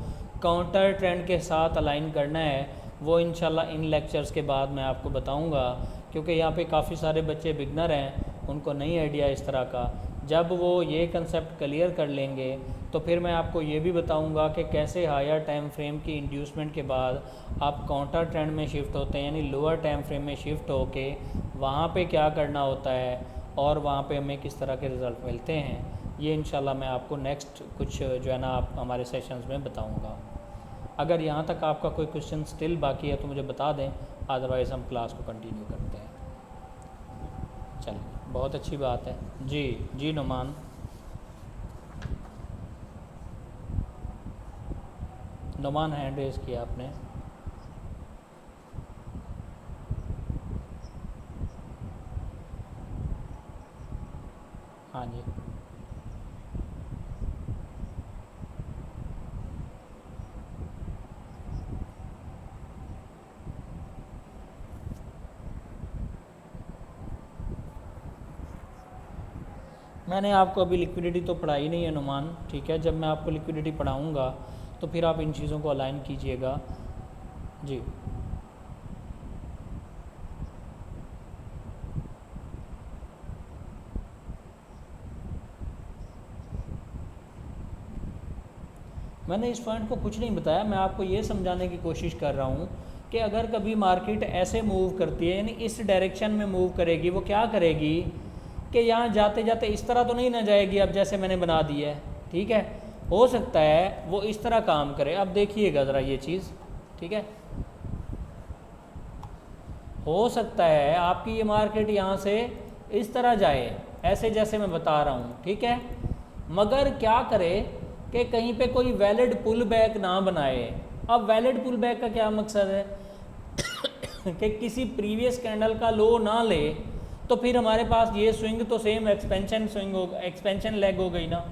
काउंटर ट्रेंड के साथ अलाइन करना है, वो इंशाल्लाह इन लेक्चर्स के बाद मैं आपको बताऊंगा क्योंकि यहाँ पे काफ़ी सारे बच्चे बिगनर हैं, उनको नहीं आइडिया इस तरह का। जब वो ये कंसेप्ट क्लियर कर लेंगे तो फिर मैं आपको ये भी बताऊंगा कि कैसे हायर टाइम फ्रेम की इंड्यूसमेंट के बाद आप काउंटर ट्रेंड में शिफ्ट होते हैं, यानी लोअर टाइम फ्रेम में शिफ्ट होके वहाँ पे क्या करना होता है और वहाँ पे हमें किस तरह के रिज़ल्ट मिलते हैं। ये इंशाल्लाह मैं आपको नेक्स्ट कुछ जो है ना आप हमारे सेशंस में बताऊँगा। अगर यहाँ तक आपका कोई क्वेश्चन स्टिल बाकी है तो मुझे बता दें, अदरवाइज़ हम क्लास को कंटिन्यू करते हैं। चलिए, बहुत अच्छी बात है। जी जी नुमान, नुमान हैंड रेज किया आपने। हाँ जी, मैंने आपको अभी लिक्विडिटी तो पढ़ाई नहीं है नुमान, ठीक है। जब मैं आपको लिक्विडिटी पढ़ाऊँगा तो फिर आप इन चीज़ों को अलाइन कीजिएगा। जी मैंने इस पॉइंट को कुछ नहीं बताया, मैं आपको ये समझाने की कोशिश कर रहा हूँ कि अगर कभी मार्केट ऐसे मूव करती है, यानी इस डायरेक्शन में मूव करेगी, वो क्या करेगी कि यहाँ जाते जाते इस तरह तो नहीं ना जाएगी, अब जैसे मैंने बना दी है, ठीक है। हो सकता है वो इस तरह काम करे। अब देखिएगा ज़रा ये चीज़, ठीक है। हो सकता है आपकी ये मार्केट यहाँ से इस तरह जाए, ऐसे जैसे मैं बता रहा हूँ, ठीक है। मगर क्या करे कि कहीं पे कोई वैलिड पुल बैक ना बनाए। अब वैलिड पुल बैक का क्या मकसद है कि किसी प्रीवियस कैंडल का लो ना ले, तो फिर हमारे पास ये स्विंग तो सेम एक्सपेंशन स्विंग हो, एक्सपेंशन लेग हो गई ना।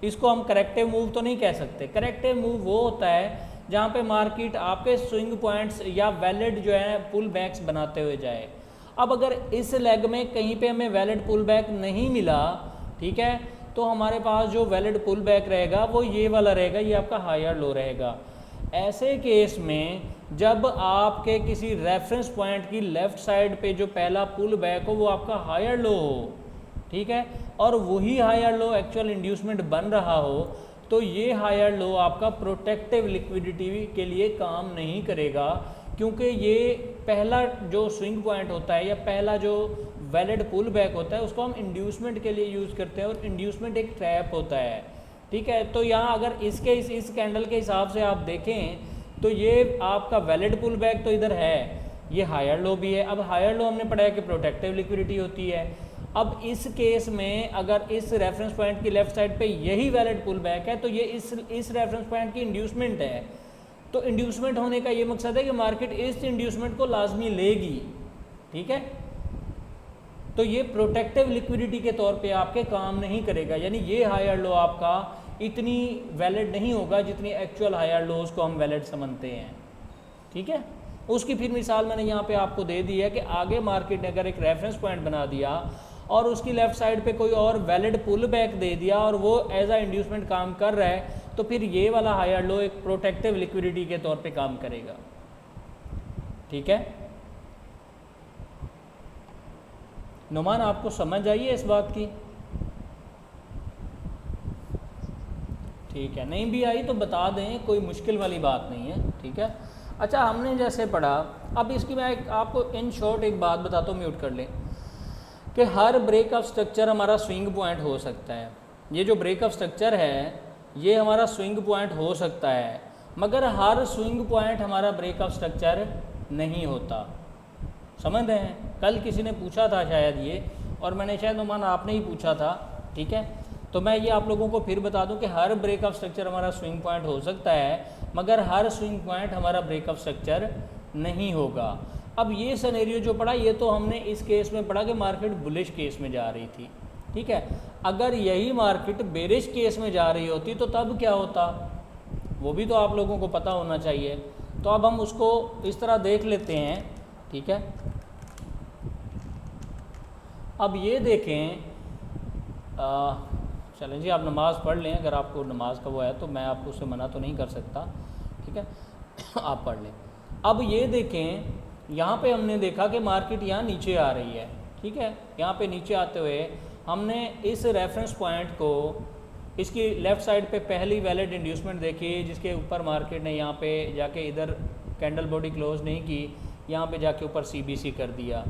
इसको हम करेक्टिव मूव तो नहीं कह सकते। करेक्टिव मूव वो होता है जहाँ पे मार्केट आपके स्विंग पॉइंट्स या वैलिड जो है पुल बैक्स बनाते हुए जाए। अब अगर इस लेग में कहीं पे हमें वैलिड पुल बैक नहीं मिला, ठीक है, तो हमारे पास जो वैलिड पुल बैक रहेगा वो ये वाला रहेगा, ये आपका हायर लो रहेगा। ऐसे केस में जब आपके किसी रेफरेंस पॉइंट की लेफ़्ट साइड पे जो पहला पुल बैक हो वो आपका हायर लो हो, ठीक है, और वही हायर लो एक्चुअल इंड्यूसमेंट बन रहा हो, तो ये हायर लो आपका प्रोटेक्टिव लिक्विडिटी के लिए काम नहीं करेगा, क्योंकि ये पहला जो स्विंग पॉइंट होता है या पहला जो वैलिड पुल बैक होता है उसको हम इंड्यूसमेंट के लिए यूज़ करते हैं, और इंड्यूसमेंट एक ट्रैप होता है, ठीक है। तो यहाँ अगर इसके इस कैंडल के हिसाब से आप देखें तो ये आपका वैलिड पुल बैक तो इधर है, ये हायर लो भी है। अब हायर लो हमने पढ़ा है कि प्रोटेक्टिव लिक्विडिटी होती है। अब इस केस में अगर इस रेफरेंस पॉइंट की लेफ्ट साइड पे यही वैलिड पुल बैक है तो ये इस रेफरेंस पॉइंट की इंड्यूसमेंट है। तो इंड्यूसमेंट होने का ये मकसद है कि मार्केट इस इंड्यूसमेंट को लाजमी लेगी, ठीक है। तो ये प्रोटेक्टिव लिक्विडिटी के तौर पे आपके काम नहीं करेगा, यानी ये हायर लो आपका इतनी वैलिड नहीं होगा जितनी एक्चुअल हायर लोज को हम वैलिड समझते हैं, ठीक है। उसकी फिर मिसाल मैंने यहाँ पे आपको दे दी है कि आगे मार्केट ने अगर एक रेफरेंस पॉइंट बना दिया और उसकी लेफ़्ट साइड पे कोई और वैलिड पुल बैक दे दिया और वो एज आ इंड्यूसमेंट काम कर रहा है, तो फिर ये वाला हायर लो एक प्रोटेक्टिव लिक्विडिटी के तौर पे काम करेगा, ठीक है। नुमान आपको समझ आई है इस बात की? ठीक है, नहीं भी आई तो बता दें, कोई मुश्किल वाली बात नहीं है, ठीक है। अच्छा, हमने जैसे पढ़ा, अब इसकी मैं आपको इन शॉर्ट एक बात बताता हूँ, म्यूट कर लें, कि हर ब्रेकअप स्ट्रक्चर हमारा स्विंग पॉइंट हो सकता है। ये जो ब्रेकअप स्ट्रक्चर है ये हमारा स्विंग पॉइंट हो सकता है, मगर हर स्विंग पॉइंट हमारा ब्रेकअप स्ट्रक्चर नहीं होता। समझ रहे हैं? कल किसी ने पूछा था शायद ये, और मैंने शायद नुमान आपने ही पूछा था, ठीक है। तो मैं ये आप लोगों को फिर बता दूं कि हर ब्रेकअप स्ट्रक्चर हमारा स्विंग पॉइंट हो सकता है, मगर हर स्विंग पॉइंट हमारा ब्रेकअप स्ट्रक्चर नहीं होगा। अब ये सिनेरियो जो पढ़ा, ये तो हमने इस केस में पढ़ा कि मार्केट बुलिश केस में जा रही थी, ठीक है। अगर यही मार्केट बेरिश केस में जा रही होती तो तब क्या होता, वो भी तो आप लोगों को पता होना चाहिए। तो अब हम उसको इस तरह देख लेते हैं, ठीक है। अब ये देखें, चलें जी, आप नमाज़ पढ़ लें, अगर आपको नमाज का वो है तो मैं आपको उससे मना तो नहीं कर सकता, ठीक है। आप पढ़ लें। अब ये देखें यहाँ पे हमने देखा कि मार्केट यहाँ नीचे आ रही है, ठीक है। यहाँ पे नीचे आते हुए हमने इस रेफरेंस पॉइंट को, इसकी लेफ़्ट साइड पे पहली वैलिड इंड्यूसमेंट देखी जिसके ऊपर मार्केट ने यहाँ पे जाके इधर कैंडल बॉडी क्लोज नहीं की, यहाँ पे जाके ऊपर CBC कर दिया।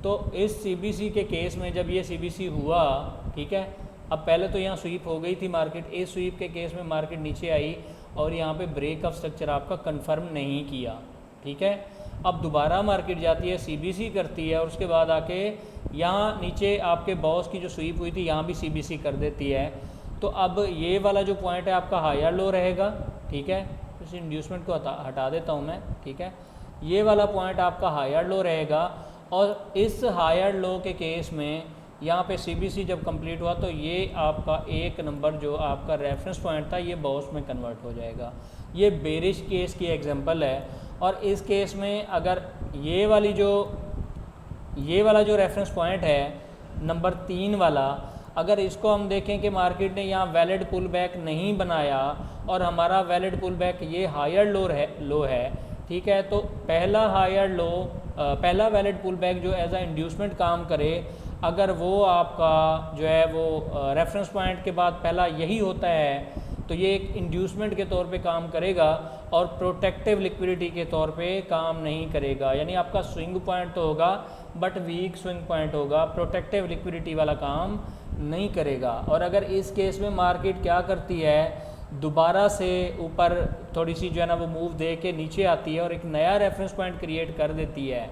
तो इस CBC के केस में जब ये CBC हुआ, ठीक है, अब पहले तो यहाँ स्वीप हो गई थी मार्केट, इस स्वीप के केस में मार्केट नीचे आई और यहाँ पे ब्रेक ऑफ स्ट्रक्चर आपका कंफर्म नहीं किया, ठीक है। अब दोबारा मार्केट जाती है, CBC करती है और उसके बाद आके यहाँ नीचे आपके बॉस की जो स्वीप हुई थी यहाँ भी CBC कर देती है। तो अब ये वाला जो पॉइंट है आपका हायर लो रहेगा, ठीक है। इस इंड्यूसमेंट को हटा देता हूँ मैं, ठीक है। ये वाला पॉइंट आपका हायर लो रहेगा और इस हायर लो के केस में यहाँ पे CBC जब कंप्लीट हुआ तो ये आपका एक नंबर जो आपका रेफरेंस पॉइंट था ये बॉस में कन्वर्ट हो जाएगा। ये बेरिश केस की एग्जांपल है। और इस केस में अगर ये वाला जो रेफरेंस पॉइंट है नंबर 3 वाला, अगर इसको हम देखें कि मार्केट ने यहाँ वैलिड पुल बैक नहीं बनाया और हमारा वैलिड पुल बैक ये हायर लो है, ठीक है, तो पहला वैलिड पुल बैक जो एज अ इंड्यूसमेंट काम करे, अगर वो आपका जो है वो रेफरेंस पॉइंट के बाद पहला यही होता है तो ये एक इंड्यूसमेंट के तौर पे काम करेगा और प्रोटेक्टिव लिक्विडिटी के तौर पे काम नहीं करेगा। यानी आपका स्विंग पॉइंट तो होगा बट वीक स्विंग पॉइंट होगा, प्रोटेक्टिव लिक्विडिटी वाला काम नहीं करेगा। और अगर इस केस में मार्केट क्या करती है, दोबारा से ऊपर थोड़ी सी जो है ना वो मूव दे के नीचे आती है और एक नया रेफरेंस पॉइंट क्रिएट कर देती है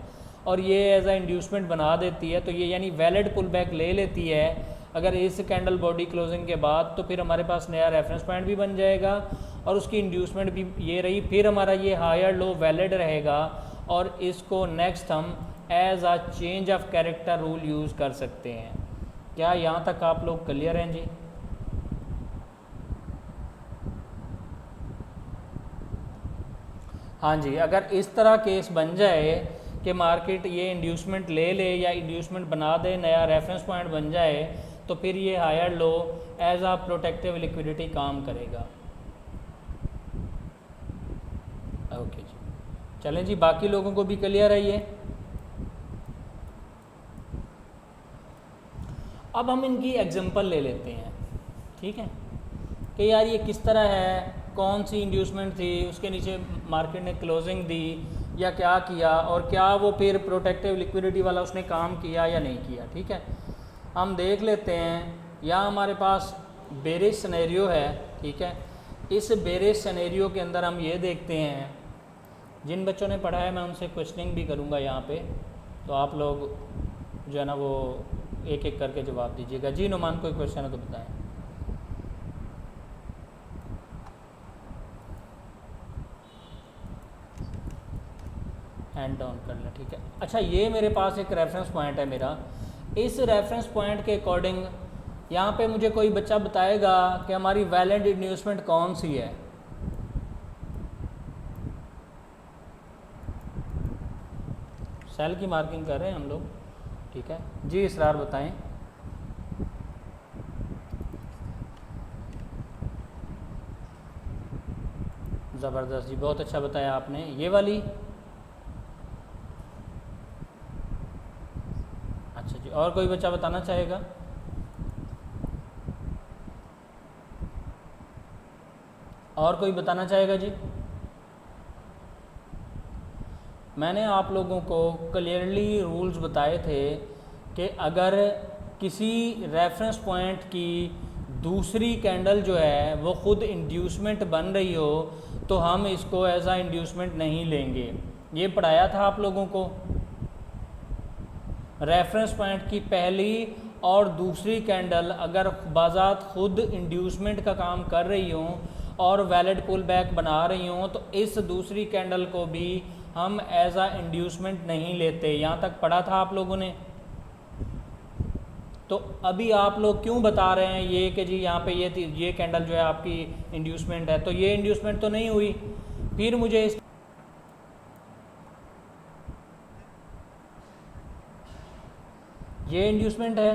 और ये एज अ इंड्यूसमेंट बना देती है, तो ये यानी वैलिड पुल बैक ले लेती है अगर इस कैंडल बॉडी क्लोजिंग के बाद, तो फिर हमारे पास नया रेफरेंस पॉइंट भी बन जाएगा और उसकी इंड्यूसमेंट भी ये रही, फिर हमारा ये हायर लो वैलिड रहेगा और इसको नेक्स्ट हम as a change of character rule use कर सकते हैं। क्या यहाँ तक आप लोग क्लियर हैं जी? हाँ जी, अगर इस तरह केस बन जाए कि मार्केट ये इंड्यूसमेंट ले ले या इंड्यूसमेंट बना दे, नया रेफरेंस पॉइंट बन जाए, तो फिर ये higher low as a protective liquidity काम करेगा। ओके जी, चलें जी, बाकी लोगों को भी क्लियर है ये। अब हम इनकी एग्जांपल ले लेते हैं, ठीक है, कि यार ये किस तरह है, कौन सी इंड्यूसमेंट थी, उसके नीचे मार्केट ने क्लोजिंग दी या क्या किया और क्या वो फिर प्रोटेक्टिव लिक्विडिटी वाला उसने काम किया या नहीं किया, ठीक है। हम देख लेते हैं, यहाँ हमारे पास बेरिश सिनेरियो है, ठीक है। इस बेरिश सिनेरियो के अंदर हम ये देखते हैं, जिन बच्चों ने पढ़ा है मैं उनसे क्वेश्चनिंग भी करूँगा यहाँ पे, तो आप लोग जो है ना वो एक एक करके जवाब दीजिएगा। जी नुमान, कोई क्वेश्चन है तो बताएं। हैंड डाउन कर लें, ठीक है। अच्छा, ये मेरे पास एक रेफरेंस पॉइंट है मेरा, इस रेफरेंस पॉइंट के अकॉर्डिंग यहाँ पे मुझे कोई बच्चा बताएगा कि हमारी वैलिड इंड्यूसमेंट कौन सी है। सेल की मार्किंग कर रहे हैं हम लोग, ठीक है जी। इसरार बताएं। ज़बरदस्त जी, बहुत अच्छा बताया आपने। ये वाली, अच्छा जी, और कोई बच्चा बताना चाहेगा? और कोई बताना चाहेगा जी? मैंने आप लोगों को क्लियरली रूल्स बताए थे कि अगर किसी रेफरेंस पॉइंट की दूसरी कैंडल जो है वो ख़ुद इंड्यूसमेंट बन रही हो तो हम इसको एज आ इंड्यूसमेंट नहीं लेंगे। ये पढ़ाया था आप लोगों को। रेफरेंस पॉइंट की पहली और दूसरी कैंडल अगर बाज़ात खुद इंड्यूसमेंट का काम कर रही हों और वैलिड पुल बैक बना रही हों तो इस दूसरी कैंडल को भी हम एज आ इंड्यूसमेंट नहीं लेते। यहाँ तक पढ़ा था आप लोगों ने। तो अभी आप लोग क्यों बता रहे हैं ये कि जी यहाँ पे ये कैंडल जो है आपकी इंड्यूसमेंट है, तो ये इंड्यूसमेंट तो नहीं हुई, फिर मुझे ये इंड्यूसमेंट है।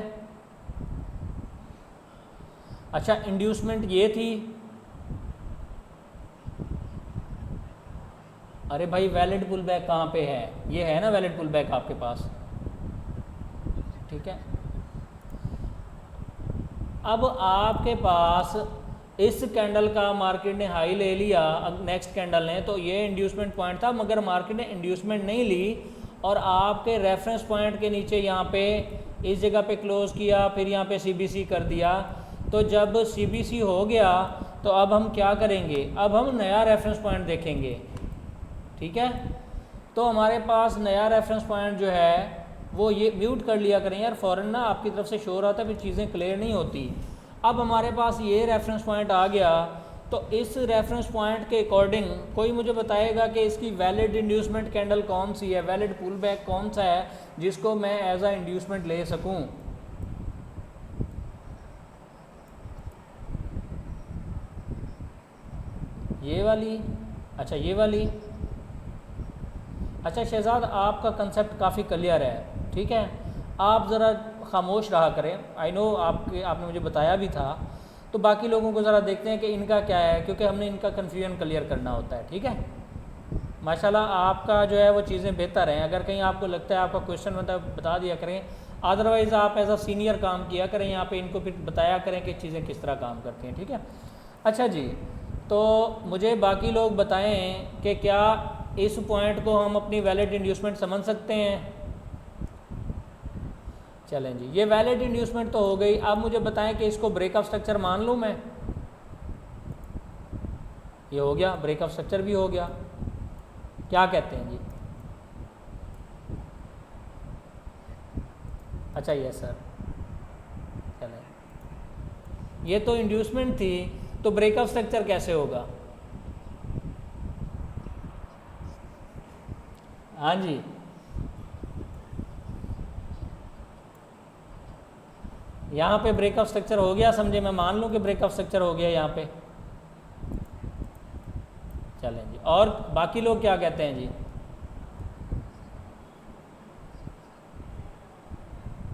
अच्छा, इंड्यूसमेंट ये थी, अरे भाई वैलिड पुल बैक कहाँ पे है, ये है ना वैलिड पुल बैक आपके पास, ठीक है। अब आपके पास इस कैंडल का मार्केट ने हाई ले लिया, अब नेक्स्ट कैंडल ने, तो ये इंड्यूसमेंट पॉइंट था, मगर मार्केट ने इंड्यूसमेंट नहीं ली और आपके रेफरेंस पॉइंट के नीचे यहाँ पे इस जगह पे क्लोज किया, फिर यहाँ पे सीबीसी कर दिया। तो जब सीबीसी हो गया तो अब हम क्या करेंगे, अब हम नया रेफरेंस पॉइंट देखेंगे, ठीक है। तो हमारे पास नया रेफरेंस पॉइंट जो है वो ये म्यूट कर लिया करें यार, फ़ौरन ना आपकी तरफ से शो आता है, फिर चीज़ें क्लियर नहीं होती। अब हमारे पास ये रेफरेंस पॉइंट आ गया, तो इस रेफरेंस पॉइंट के अकॉर्डिंग कोई मुझे बताएगा कि इसकी वैलिड इंड्यूसमेंट कैंडल कौन सी है, वैलिड पुल बैक कौन सा है जिसको मैं एज अ इंड्यूसमेंट ले सकूं। ये वाली, अच्छा ये वाली। अच्छा शहजाद, आपका कंसेप्ट काफ़ी क्लियर है, ठीक है, आप ज़रा खामोश रहा करें। आई नो आपने मुझे बताया भी था, तो बाकी लोगों को ज़रा देखते हैं कि इनका क्या है, क्योंकि हमने इनका कन्फ्यूजन क्लियर करना होता है, ठीक है। माशाल्लाह आपका जो है वो चीज़ें बेहतर हैं, अगर कहीं आपको लगता है आपका क्वेश्चन बता दिया करें, अदरवाइज़ आप एज अ सीनियर काम किया करें यहाँ पे, इनको फिर बताया करें कि चीज़ें किस तरह काम करती हैं, ठीक है। अच्छा जी, तो मुझे बाकी लोग बताएं कि क्या इस पॉइंट को हम अपनी वैलिड इंड्यूसमेंट समझ सकते हैं। चलें जी, ये वैलिड इंड्यूसमेंट तो हो गई। अब मुझे बताएं कि इसको ब्रेकअप स्ट्रक्चर मान लूँ मैं, ये हो गया, ब्रेकअप स्ट्रक्चर भी हो गया, क्या कहते हैं जी। अच्छा ये सर, चलें, ये तो इंड्यूसमेंट थी, तो ब्रेकअप स्ट्रक्चर कैसे होगा। हाँ जी, यहाँ पे ब्रेकअप स्ट्रक्चर हो गया, समझे, मैं मान लूँ कि ब्रेकअप स्ट्रक्चर हो गया यहाँ पे। चलें जी, और बाकी लोग क्या कहते हैं जी।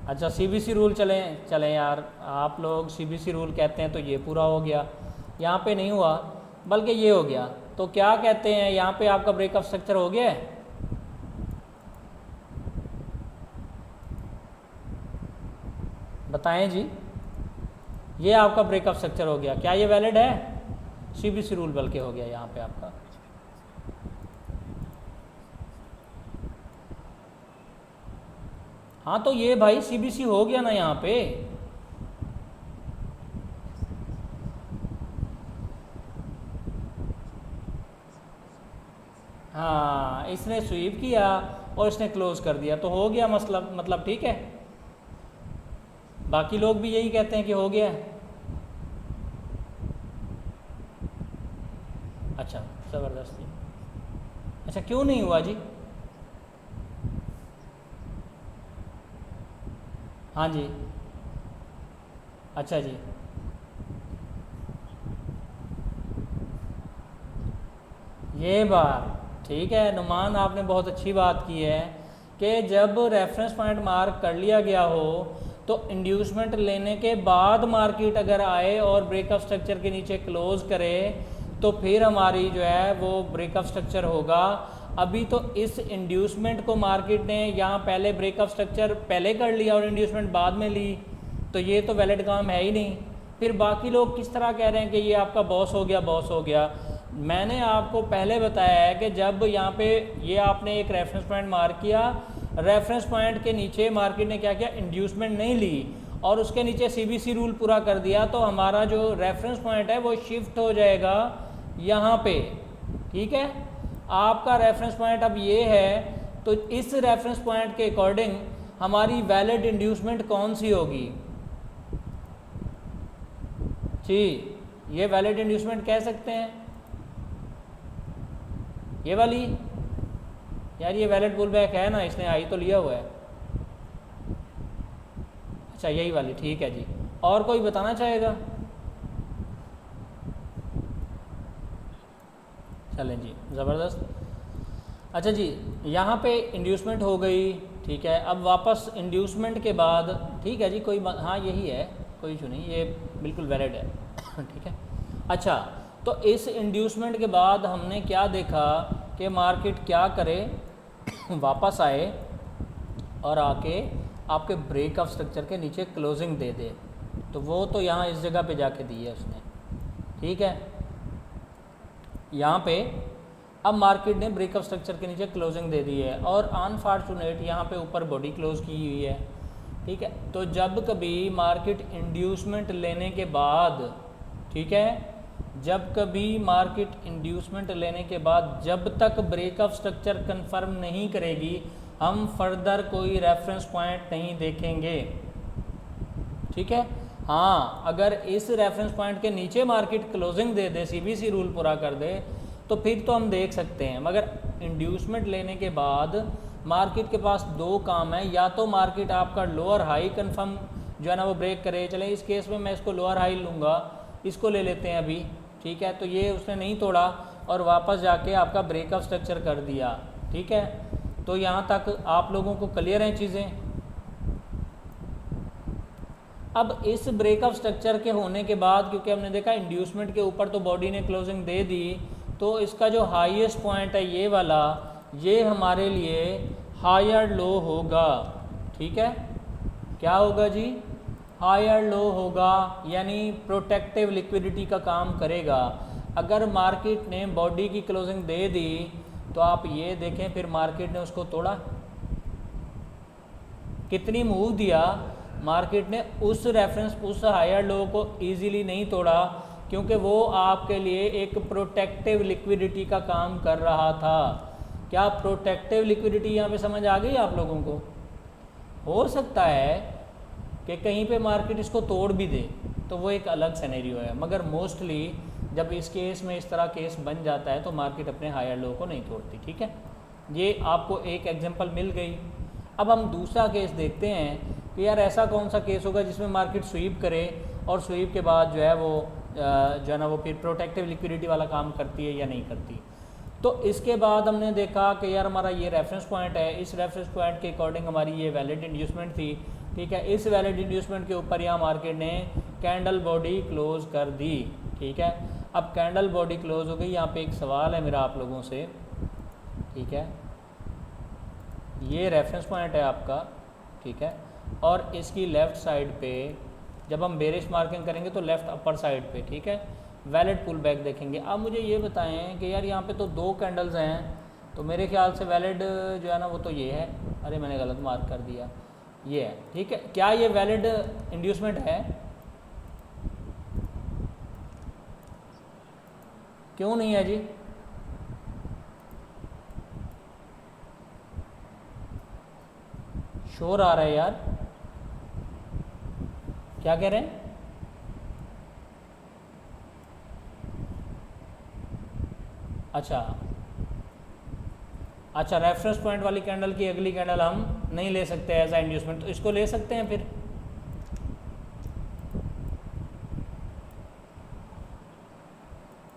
अच्छा सीबीसी रूल, चलें यार, आप लोग सीबीसी रूल कहते हैं तो ये पूरा हो गया, यहाँ पे नहीं हुआ बल्कि ये हो गया, तो क्या कहते हैं यहाँ पे आपका ब्रेकअप स्ट्रक्चर हो गया है। बताएं जी, ये आपका ब्रेकअप स्ट्रक्चर हो गया, क्या ये वैलिड है। सीबीसी रूल बल्कि हो गया यहाँ पे आपका। हाँ तो ये भाई सीबीसी हो गया ना यहाँ पे। हाँ इसने स्वीप किया और इसने क्लोज कर दिया, तो हो गया मतलब ठीक है। बाकी लोग भी यही कहते हैं कि हो गया। अच्छा ज़बरदस्ती, अच्छा क्यों नहीं हुआ जी। हाँ जी, अच्छा जी, ये बात ठीक है नुमान, आपने बहुत अच्छी बात की है कि जब रेफरेंस पॉइंट मार्क कर लिया गया हो तो इंड्यूसमेंट लेने के बाद मार्केट अगर आए और ब्रेकअप स्ट्रक्चर के नीचे क्लोज करे तो फिर हमारी जो है वो ब्रेकअप स्ट्रक्चर होगा। अभी तो इस इंड्यूसमेंट को मार्केट ने यहाँ पहले ब्रेकअप स्ट्रक्चर पहले कर लिया और इंड्यूसमेंट बाद में ली, तो ये तो वैलिड काम है ही नहीं। फिर बाकी लोग किस तरह कह रहे हैं कि ये आपका बॉस हो गया, बॉस हो गया। मैंने आपको पहले बताया है कि जब यहाँ पे ये आपने एक रेफरेंस पॉइंट मार्क किया, रेफरेंस पॉइंट के नीचे मार्केट ने क्या किया, इंड्यूसमेंट नहीं ली और उसके नीचे सीबीसी रूल पूरा कर दिया, तो हमारा जो रेफरेंस पॉइंट है वो शिफ्ट हो जाएगा यहाँ पे, ठीक है। आपका रेफरेंस पॉइंट अब ये है, तो इस रेफरेंस पॉइंट के अकॉर्डिंग हमारी वैलिड इंड्यूसमेंट कौन सी होगी जी। ये वैलिड इंड्यूसमेंट कह सकते हैं, ये वाली यार, ये वैलिड पुल बैक है ना, इसने आई तो लिया हुआ है। अच्छा यही वाली, ठीक है जी। और कोई बताना चाहेगा। चलें जी, ज़बरदस्त। अच्छा जी, यहाँ पे इंड्यूसमेंट हो गई, ठीक है। अब वापस इंड्यूसमेंट के बाद, ठीक है जी, कोई हाँ यही है, कोई इशू नहीं, ये बिल्कुल वैलिड है ठीक है। अच्छा तो इस इंड्यूसमेंट के बाद हमने क्या देखा कि मार्केट क्या करे, वापस आए और आके आपके ब्रेकआउट स्ट्रक्चर के नीचे क्लोजिंग दे दे। तो वो तो यहाँ इस जगह पे जाके दी है उसने, ठीक है। यहाँ पे अब मार्केट ने ब्रेकअप स्ट्रक्चर के नीचे क्लोजिंग दे दी है और अनफॉर्चुनेट यहाँ पे ऊपर बॉडी क्लोज की हुई है, ठीक है। तो जब कभी मार्केट इंड्यूसमेंट लेने के बाद, ठीक है, जब कभी मार्केट इंड्यूसमेंट लेने के बाद जब तक ब्रेकअप स्ट्रक्चर कंफर्म नहीं करेगी, हम फर्दर कोई रेफरेंस पॉइंट नहीं देखेंगे, ठीक है। हाँ, अगर इस रेफरेंस पॉइंट के नीचे मार्केट क्लोजिंग दे दे, सीबीसी रूल पूरा कर दे, तो फिर तो हम देख सकते हैं। मगर इंड्यूसमेंट लेने के बाद मार्केट के पास दो काम है, या तो मार्केट आपका लोअर हाई कंफर्म जो है ना वो ब्रेक करे। चले इस केस में मैं इसको लोअर हाई लूँगा, इसको ले लेते हैं अभी, ठीक है। तो ये उसने नहीं तोड़ा और वापस जाके आपका ब्रेकअप स्ट्रक्चर कर दिया, ठीक है। तो यहाँ तक आप लोगों को क्लियर हैं चीज़ें। अब इस ब्रेकअप स्ट्रक्चर के होने के बाद, क्योंकि हमने देखा इंड्यूसमेंट के ऊपर तो बॉडी ने क्लोजिंग दे दी, तो इसका जो हाईएस्ट पॉइंट है ये वाला, ये हमारे लिए हायर लो होगा, ठीक है। क्या होगा जी? हायर लो होगा, यानी प्रोटेक्टिव लिक्विडिटी का काम करेगा। अगर मार्केट ने बॉडी की क्लोजिंग दे दी तो आप ये देखें फिर मार्केट ने उसको तोड़ा, कितनी मूव दिया मार्केट ने, उस रेफरेंस उस हायर लो को इजीली नहीं तोड़ा, क्योंकि वो आपके लिए एक प्रोटेक्टिव लिक्विडिटी का काम कर रहा था। क्या प्रोटेक्टिव लिक्विडिटी यहाँ पे समझ आ गई आप लोगों को? हो सकता है कि कहीं पे मार्केट इसको तोड़ भी दे, तो वो एक अलग सिनेरियो है, मगर मोस्टली जब इस केस में इस तरह केस बन जाता है तो मार्केट अपने हायर लो को नहीं तोड़ती, ठीक है। ये आपको एक एग्जांपल मिल गई। अब हम दूसरा केस देखते हैं कि यार ऐसा कौन सा केस होगा जिसमें मार्केट स्वीप करे और स्वीप के बाद जो है वो जो है ना वो फिर प्रोटेक्टिव लिक्विडिटी वाला काम करती है या नहीं करती। तो इसके बाद हमने देखा कि यार हमारा ये रेफरेंस पॉइंट है, इस रेफरेंस पॉइंट के अकॉर्डिंग हमारी ये वैलिड इंड्यूसमेंट थी, ठीक है। इस वैलिड इंड्यूसमेंट के ऊपर यहाँ मार्केट ने कैंडल बॉडी क्लोज कर दी, ठीक है। अब कैंडल बॉडी क्लोज हो गई। यहाँ पे एक सवाल है मेरा आप लोगों से, ठीक है। ये रेफरेंस पॉइंट है आपका, ठीक है, और इसकी लेफ़्ट साइड पे जब हम बेरिश मार्किंग करेंगे तो लेफ़्ट अपर साइड पे, ठीक है, वैलिड पुल बैक देखेंगे। अब मुझे ये बताएं कि यार यहाँ पे तो दो कैंडल्स हैं, तो मेरे ख्याल से वैलिड जो है ना वो तो ये है। अरे मैंने गलत मार्क कर दिया, ये है, ठीक है। क्या ये वैलिड इंड्यूसमेंट है? क्यों नहीं है जी? शोर आ रहा है यार, क्या कह रहे हैं? अच्छा, रेफरेंस पॉइंट वाली कैंडल की अगली कैंडल हम नहीं ले सकते एज ए इंड्यूसमेंट, तो इसको ले सकते हैं फिर।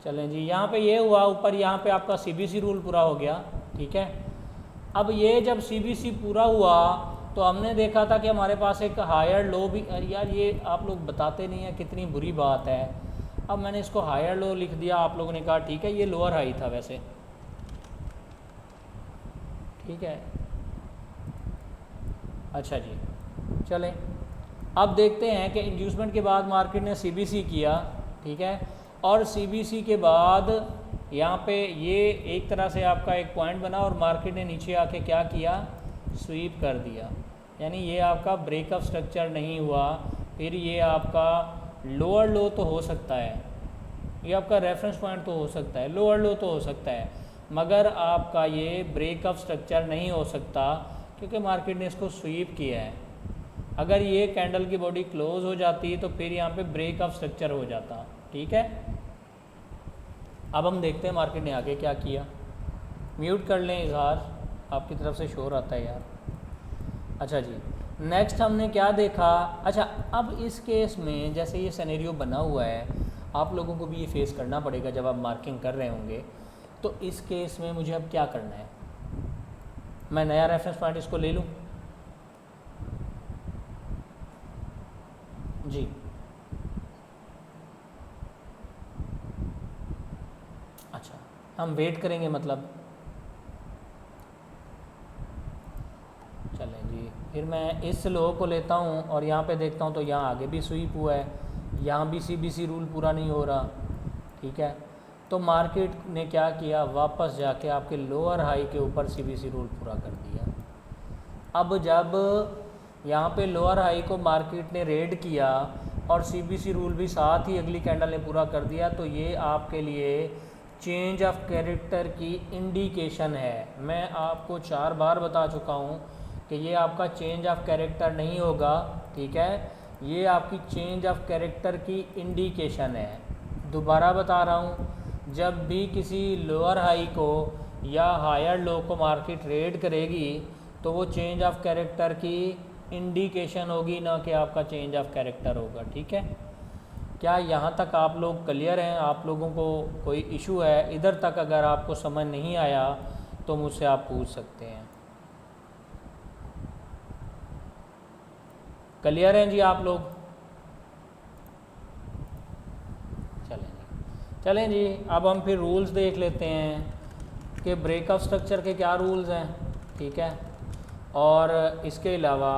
चलें जी, यहाँ पे ये हुआ ऊपर, यहाँ पे आपका सीबीसी रूल पूरा हो गया, ठीक है। अब ये जब सीबीसी पूरा हुआ तो हमने देखा था कि हमारे पास एक हायर लो भी, यार ये आप लोग बताते नहीं हैं, कितनी बुरी बात है। अब मैंने इसको हायर लो लिख दिया, आप लोगों ने कहा ठीक है, ये लोअर हाई था वैसे, ठीक है। अच्छा जी, चलें अब देखते हैं कि इंड्यूसमेंट के बाद मार्केट ने सीबीसी किया, ठीक है, और सीबीसी के बाद यहाँ पे ये एक तरह से आपका एक पॉइंट बना और मार्केट ने नीचे आके क्या किया, स्वीप कर दिया, यानी ये आपका ब्रेकअप स्ट्रक्चर नहीं हुआ। फिर ये आपका लोअर लो तो हो सकता है, ये आपका रेफरेंस पॉइंट तो हो सकता है, लोअर लो तो हो सकता है, मगर आपका ये ब्रेकअप स्ट्रक्चर नहीं हो सकता, क्योंकि मार्केट ने इसको स्वीप किया है। अगर ये कैंडल की बॉडी क्लोज हो जाती तो फिर यहाँ पे ब्रेकअप स्ट्रक्चर हो जाता, ठीक है। अब हम देखते हैं मार्केट ने आगे क्या किया। म्यूट कर लें इजहार, आपकी तरफ से शोर आता है यार। अच्छा जी, नेक्स्ट हमने क्या देखा। अच्छा, अब इस केस में जैसे ये सिनेरियो बना हुआ है, आप लोगों को भी ये फेस करना पड़ेगा जब आप मार्किंग कर रहे होंगे। तो इस केस में मुझे अब क्या करना है, मैं नया रेफरेंस पॉइंट इसको ले लूँ जी। अच्छा, हम वेट करेंगे, मतलब फिर मैं इस लो को लेता हूँ और यहाँ पे देखता हूँ तो यहाँ आगे भी स्वीप हुआ है, यहाँ भी CBC रूल पूरा नहीं हो रहा, ठीक है। तो मार्केट ने क्या किया, वापस जाके आपके लोअर हाई के ऊपर CBC रूल पूरा कर दिया। अब जब यहाँ पे लोअर हाई को मार्केट ने रेड किया और CBC रूल भी साथ ही अगली कैंडल ने पूरा कर दिया, तो ये आपके लिए चेंज ऑफ कैरेक्टर की इंडिकेशन है। मैं आपको 4 बार बता चुका हूँ कि ये आपका चेंज ऑफ कैरेक्टर नहीं होगा, ठीक है, ये आपकी चेंज ऑफ कैरेक्टर की इंडिकेशन है। दोबारा बता रहा हूँ, जब भी किसी लोअर हाई को या हायर लो को मार्केट रेड करेगी तो वो चेंज ऑफ कैरेक्टर की इंडिकेशन होगी, ना कि आपका चेंज ऑफ कैरेक्टर होगा, ठीक है। क्या यहाँ तक आप लोग क्लियर हैं? आप लोगों को कोई इशू है? इधर तक अगर आपको समझ नहीं आया तो मुझसे आप पूछ सकते हैं। क्लियर हैं जी आप लोग? चलें जी, अब हम फिर रूल्स देख लेते हैं कि ब्रेकअप स्ट्रक्चर के क्या रूल्स हैं, ठीक है। और इसके अलावा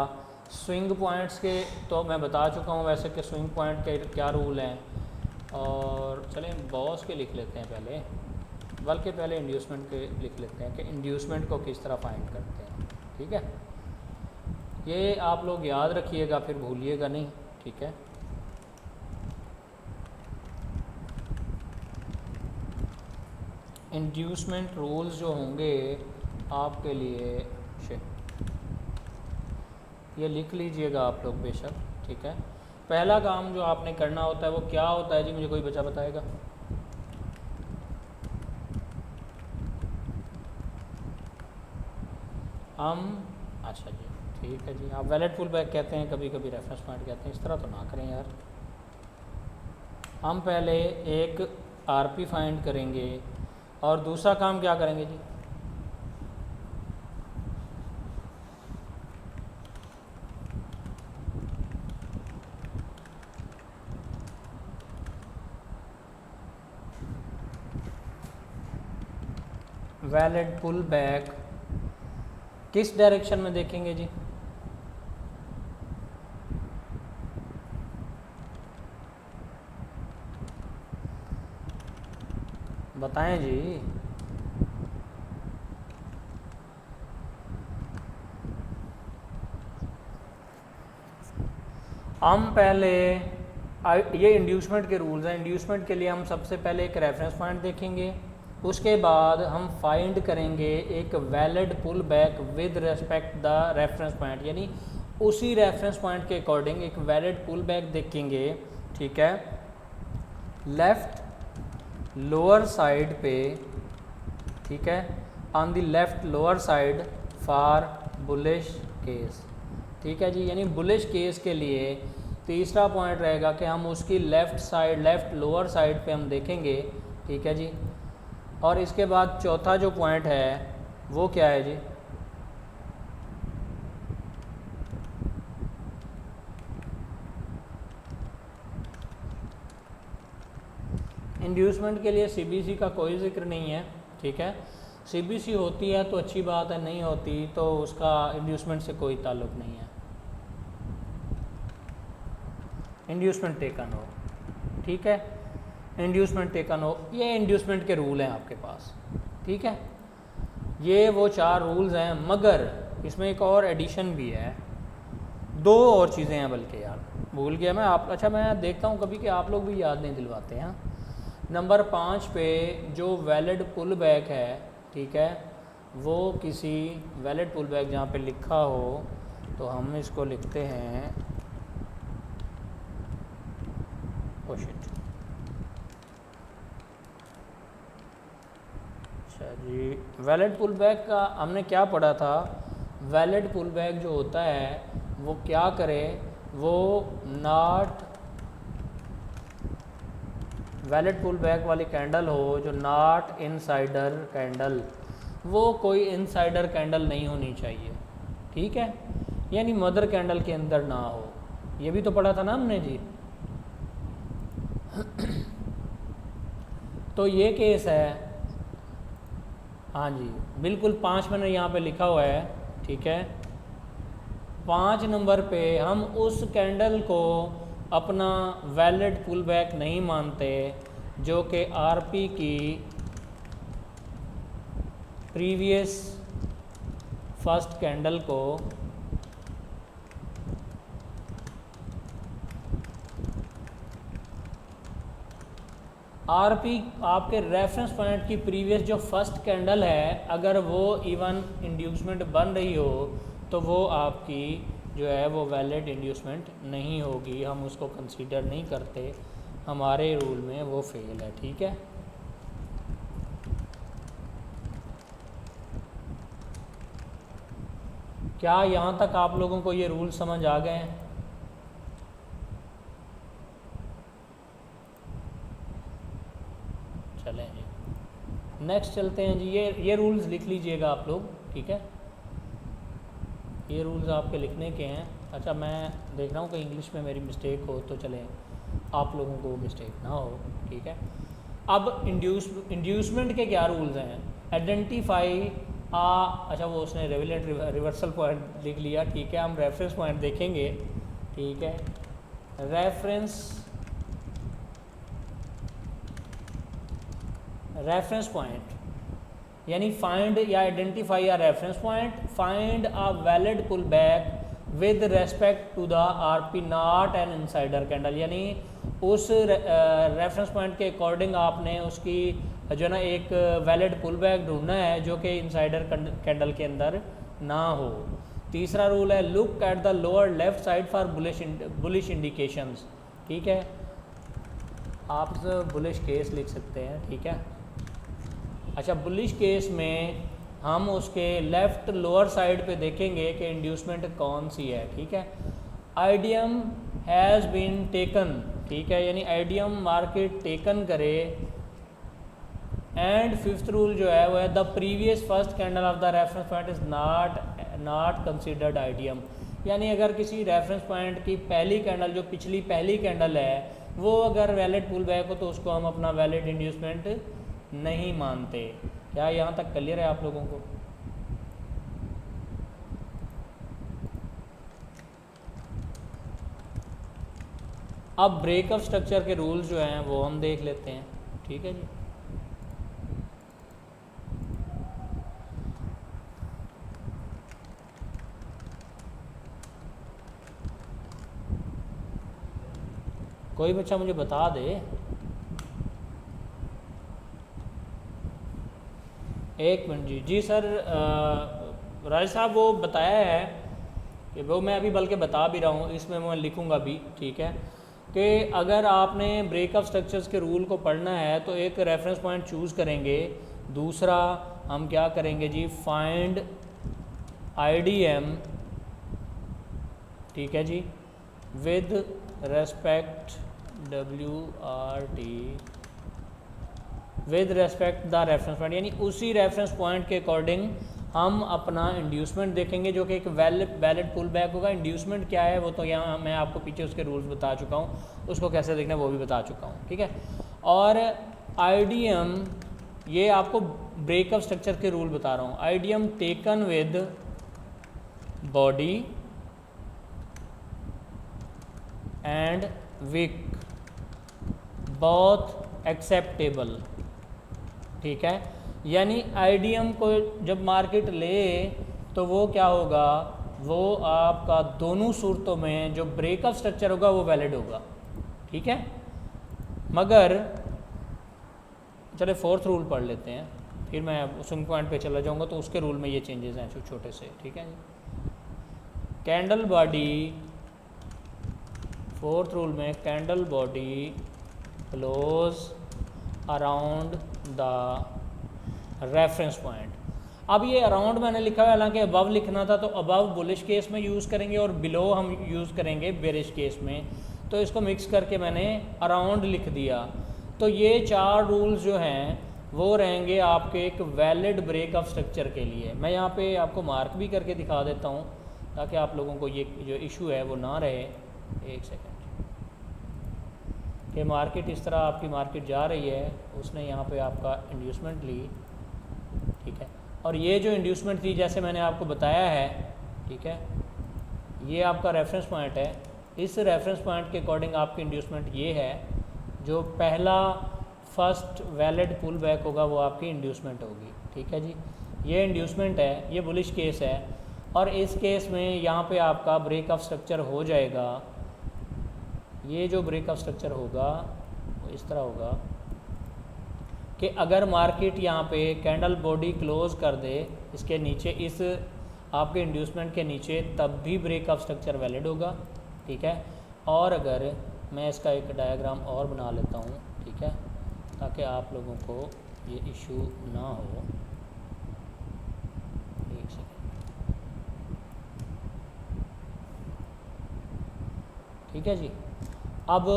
स्विंग पॉइंट्स के तो मैं बता चुका हूँ वैसे कि स्विंग पॉइंट के क्या रूल हैं। और चलें बॉस के लिख लेते हैं पहले, बल्कि पहले इंड्यूसमेंट के लिख लेते हैं कि इंड्यूसमेंट को किस तरह फाइंड करते हैं, ठीक है। ये आप लोग याद रखिएगा, फिर भूलिएगा नहीं, ठीक है। इंड्यूसमेंट रूल्स जो होंगे आपके लिए, ये लिख लीजिएगा आप लोग बेशक, ठीक है। पहला काम जो आपने करना होता है वो क्या होता है जी, मुझे कोई बच्चा बताएगा? अच्छा जी, ठीक है जी, आप वैलिड पुल बैक कहते हैं, कभी कभी रेफरेंस पॉइंट कहते हैं, इस तरह तो ना करें यार। हम पहले एक आरपी फाइंड करेंगे और दूसरा काम क्या करेंगे जी, वैलिड पुल बैक किस डायरेक्शन में देखेंगे जी? बताएं जी। हम पहले ये इंड्यूसमेंट के रूल्स हैं। इंड्यूसमेंट के लिए हम सबसे पहले एक रेफरेंस पॉइंट देखेंगे, उसके बाद हम फाइंड करेंगे एक valid pull back with respect the reference point, यानी उसी रेफरेंस पॉइंट के अकॉर्डिंग एक वैलिड पुल बैक देखेंगे, ठीक है। लेफ़्ट लोअर साइड पे, ठीक है, on the left lower side for bullish case, ठीक है जी। यानी बुलिश केस के लिए तीसरा पॉइंट रहेगा कि हम उसकी left side, left lower side पे हम देखेंगे, ठीक है जी। और इसके बाद चौथा जो पॉइंट है वो क्या है जी, इंड्यूसमेंट के लिए सीबीसी का कोई जिक्र नहीं है, ठीक है। सीबीसी होती है तो अच्छी बात है, नहीं होती तो उसका इंड्यूसमेंट से कोई ताल्लुक़ नहीं है। इंड्यूसमेंट टेकन हो, ठीक है, इंड्यूसमेंट टेकन हो, ये इंड्यूसमेंट के रूल हैं आपके पास, ठीक है। ये वो 4 रूल्स हैं, मगर इसमें एक और एडिशन भी है, 2 और चीज़ें हैं, बल्कि यार भूल गया मैं। आप अच्छा मैं देखता हूँ कभी कि आप लोग भी याद नहीं दिलवाते हैं। नंबर 5 पे जो वैलिड पुल बैक है, ठीक है, वो किसी वैलिड पुल बैक जहाँ पे लिखा हो तो हम इसको लिखते हैं शिट। अच्छा जी, वैलिड पुल बैक का हमने क्या पढ़ा था? वैलिड पुल बैक जो होता है वो क्या करे, वो नॉट वैलिड पुल बैक वाली कैंडल हो जो नॉट इनसाइडर कैंडल, वो कोई इनसाइडर कैंडल नहीं होनी चाहिए, ठीक है, यानी मदर कैंडल के अंदर ना हो। ये भी तो पढ़ा था ना हमने जी। तो ये केस है, हाँ जी बिल्कुल, 5 मैंने यहाँ पे लिखा हुआ है, ठीक है। 5 नंबर पे हम उस कैंडल को अपना वैलिड पुल बैक नहीं मानते जो कि आरपी की प्रीवियस फर्स्ट कैंडल को आरपी आपके रेफरेंस पॉइंट की प्रीवियस जो फर्स्ट कैंडल है अगर वो इवन इंड्यूसमेंट बन रही हो तो वो आपकी जो है वो वैलिड इंड्यूसमेंट नहीं होगी, हम उसको कंसीडर नहीं करते, हमारे रूल में वो फेल है। ठीक है, क्या यहाँ तक आप लोगों को ये रूल समझ आ गए हैं? चलें जी नेक्स्ट चलते हैं जी। ये रूल्स लिख लीजिएगा आप लोग, ठीक है, ये रूल्स आपके लिखने के हैं। अच्छा, मैं देख रहा हूँ कि इंग्लिश में मेरी मिस्टेक हो तो चले आप लोगों को मिस्टेक ना हो, ठीक है। अब इंड्यूसमेंट के क्या रूल्स हैं? आइडेंटिफाई अच्छा वो उसने रेविलेंट रिवर्सल पॉइंट लिख लिया, ठीक है। हम रेफरेंस पॉइंट देखेंगे, ठीक है। रेफरेंस पॉइंट यानी फाइंड या identify a reference point, find a valid pull back with respect to the RP not an insider candle, यानी उस रेफरेंस पॉइंट के अकॉर्डिंग आपने उसकी जो ना एक वैलिड पुल बैक ढूंढना है जो कि इनसाइडर कैंडल के अंदर ना हो। तीसरा रूल है look at the lower left side for bullish indications, ठीक है, आप बुलिश केस लिख सकते हैं, ठीक है। अच्छा, बुलिश केस में हम उसके लेफ़्ट लोअर साइड पे देखेंगे कि इंड्यूसमेंट कौन सी है, ठीक है। आइडियम हैज़ बीन टेकन, ठीक है, यानी आइडियम मार्केट टेकन करे। एंड फिफ्थ रूल जो है वो है the previous first candle of the reference point is not considered idiom, यानी अगर किसी रेफरेंस पॉइंट की पहली कैंडल जो पिछली पहली कैंडल है वो अगर वैलिड पुल बैक हो तो उसको हम अपना वैलिड इंड्यूसमेंट नहीं मानते। क्या यहाँ तक क्लियर है आप लोगों को? अब ब्रेकअप स्ट्रक्चर के रूल्स जो हैं वो हम देख लेते हैं, ठीक है जी। कोई बच्चा मुझे बता दे, एक मिनट जी। जी सर, राज साहब वो बताया है कि वो मैं अभी बल्कि बता भी रहा हूँ, इसमें मैं लिखूँगा भी, ठीक है, कि अगर आपने ब्रेकअप स्ट्रक्चर्स के रूल को पढ़ना है तो एक रेफरेंस पॉइंट चूज़ करेंगे, दूसरा हम क्या करेंगे जी, फाइंड आईडीएम, ठीक है जी, with respect WRT with respect the reference point, यानी उसी रेफरेंस पॉइंट के अकॉर्डिंग हम अपना इंड्यूसमेंट देखेंगे जो कि एक वैलिड पुल बैक होगा। इंड्यूसमेंट क्या है वो तो यहाँ मैं आपको पीछे उसके रूल्स बता चुका हूँ, उसको कैसे देखना है वो भी बता चुका हूँ, ठीक है। और आईडीएम ये आपको ब्रेकअप स्ट्रक्चर के रूल बता रहा हूँ। IDM taken with body and wick both acceptable, ठीक है, यानी आईडीएम को जब मार्केट ले तो वो क्या होगा, वो आपका दोनों सूरतों में जो ब्रेकअप स्ट्रक्चर होगा वो वैलिड होगा, ठीक है। मगर चले फोर्थ रूल पढ़ लेते हैं, फिर मैं स्विंग पॉइंट पे चला जाऊंगा तो उसके रूल में ये चेंजेस हैं छोटे से, ठीक है। कैंडल बॉडी, फोर्थ रूल में candle body close around the reference point. अब ये अराउंड मैंने लिखा है, हालांकि अबव लिखना था तो अबव बुलिश केस में यूज़ करेंगे और बिलो हम यूज़ करेंगे बेरिश केस में, तो इसको मिक्स करके मैंने अराउंड लिख दिया। तो ये चार रूल्स जो हैं वो रहेंगे आपके एक वैलिड ब्रेकअप स्ट्रक्चर के लिए। मैं यहाँ पे आपको मार्क भी करके दिखा देता हूँ ताकि आप लोगों को ये जो इशू है वो ना रहे। एक सेकंड, कि मार्केट इस तरह आपकी मार्केट जा रही है, उसने यहाँ पे आपका इंड्यूसमेंट ली, ठीक है, और ये जो इंड्यूसमेंट थी जैसे मैंने आपको बताया है, ठीक है, ये आपका रेफरेंस पॉइंट है। इस रेफरेंस पॉइंट के अकॉर्डिंग आपकी इंड्यूसमेंट ये है, जो पहला फर्स्ट वैलिड पुल बैक होगा वो आपकी इंड्यूसमेंट होगी। ठीक है जी, ये इंड्यूसमेंट है, ये बुलिश केस है। और इस केस में यहाँ पे आपका ब्रेक ऑफ स्ट्रक्चर हो जाएगा। ये जो ब्रेक ऑफ स्ट्रक्चर होगा वो इस तरह होगा कि अगर मार्केट यहाँ पे कैंडल बॉडी क्लोज कर दे इसके नीचे, इस आपके इंड्यूसमेंट के नीचे, तब भी ब्रेक ऑफ स्ट्रक्चर वैलिड होगा। ठीक है, और अगर मैं इसका एक डायग्राम और बना लेता हूँ, ठीक है, ताकि आप लोगों को ये इशू ना हो। एक सेकेंड, ठीक है जी। अब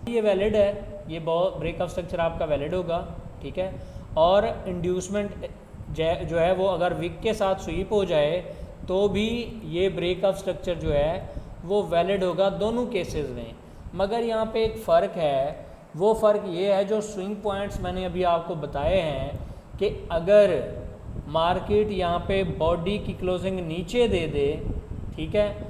ये वैलिड है, ये ब्रेक ऑफ स्ट्रक्चर आपका वैलिड होगा। ठीक है, और इंड्यूसमेंट जो है वो अगर विक के साथ स्वीप हो जाए तो भी ये ब्रेक ऑफ स्ट्रक्चर जो है वो वैलिड होगा दोनों केसेस में। मगर यहाँ पे एक फ़र्क है, वो फ़र्क ये है जो स्विंग पॉइंट्स मैंने अभी आपको बताए हैं कि अगर मार्केट यहाँ पे बॉडी की क्लोजिंग नीचे दे दे, ठीक है,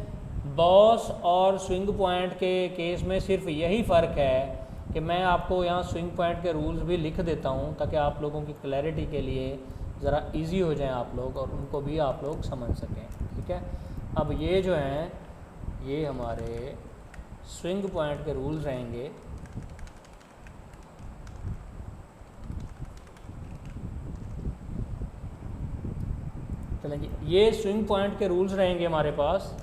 बॉस और स्विंग पॉइंट के केस में सिर्फ यही फ़र्क है कि मैं आपको यहाँ स्विंग पॉइंट के रूल्स भी लिख देता हूँ ताकि आप लोगों की क्लैरिटी के लिए ज़रा इजी हो जाए आप लोग और उनको भी आप लोग समझ सकें। ठीक है, अब ये जो हैं ये हमारे स्विंग पॉइंट के रूल्स रहेंगे। चलेंगे, ये स्विंग पॉइंट के रूल्स रहेंगे हमारे पास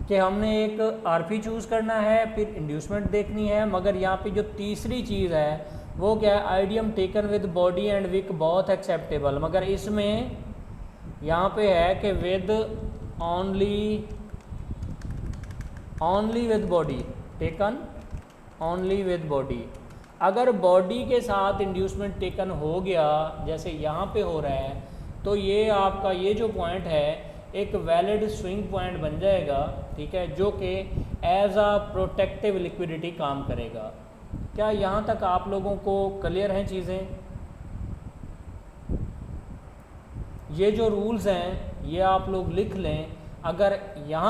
कि हमने एक आरपी चूज़ करना है, फिर इंड्यूसमेंट देखनी है। मगर यहाँ पे जो तीसरी चीज़ है वो क्या है, IDM taken with body and wick both acceptable. मगर इसमें यहाँ पे है कि with only with body, taken only with body. अगर बॉडी के साथ इंड्यूसमेंट टेकन हो गया जैसे यहाँ पे हो रहा है, तो ये आपका ये जो पॉइंट है एक वैलिड स्विंग पॉइंट बन जाएगा। ठीक है, जो कि एज अ प्रोटेक्टिव लिक्विडिटी काम करेगा। क्या यहाँ तक आप लोगों को क्लियर हैं चीज़ें? ये जो रूल्स हैं ये आप लोग लिख लें। अगर यहाँ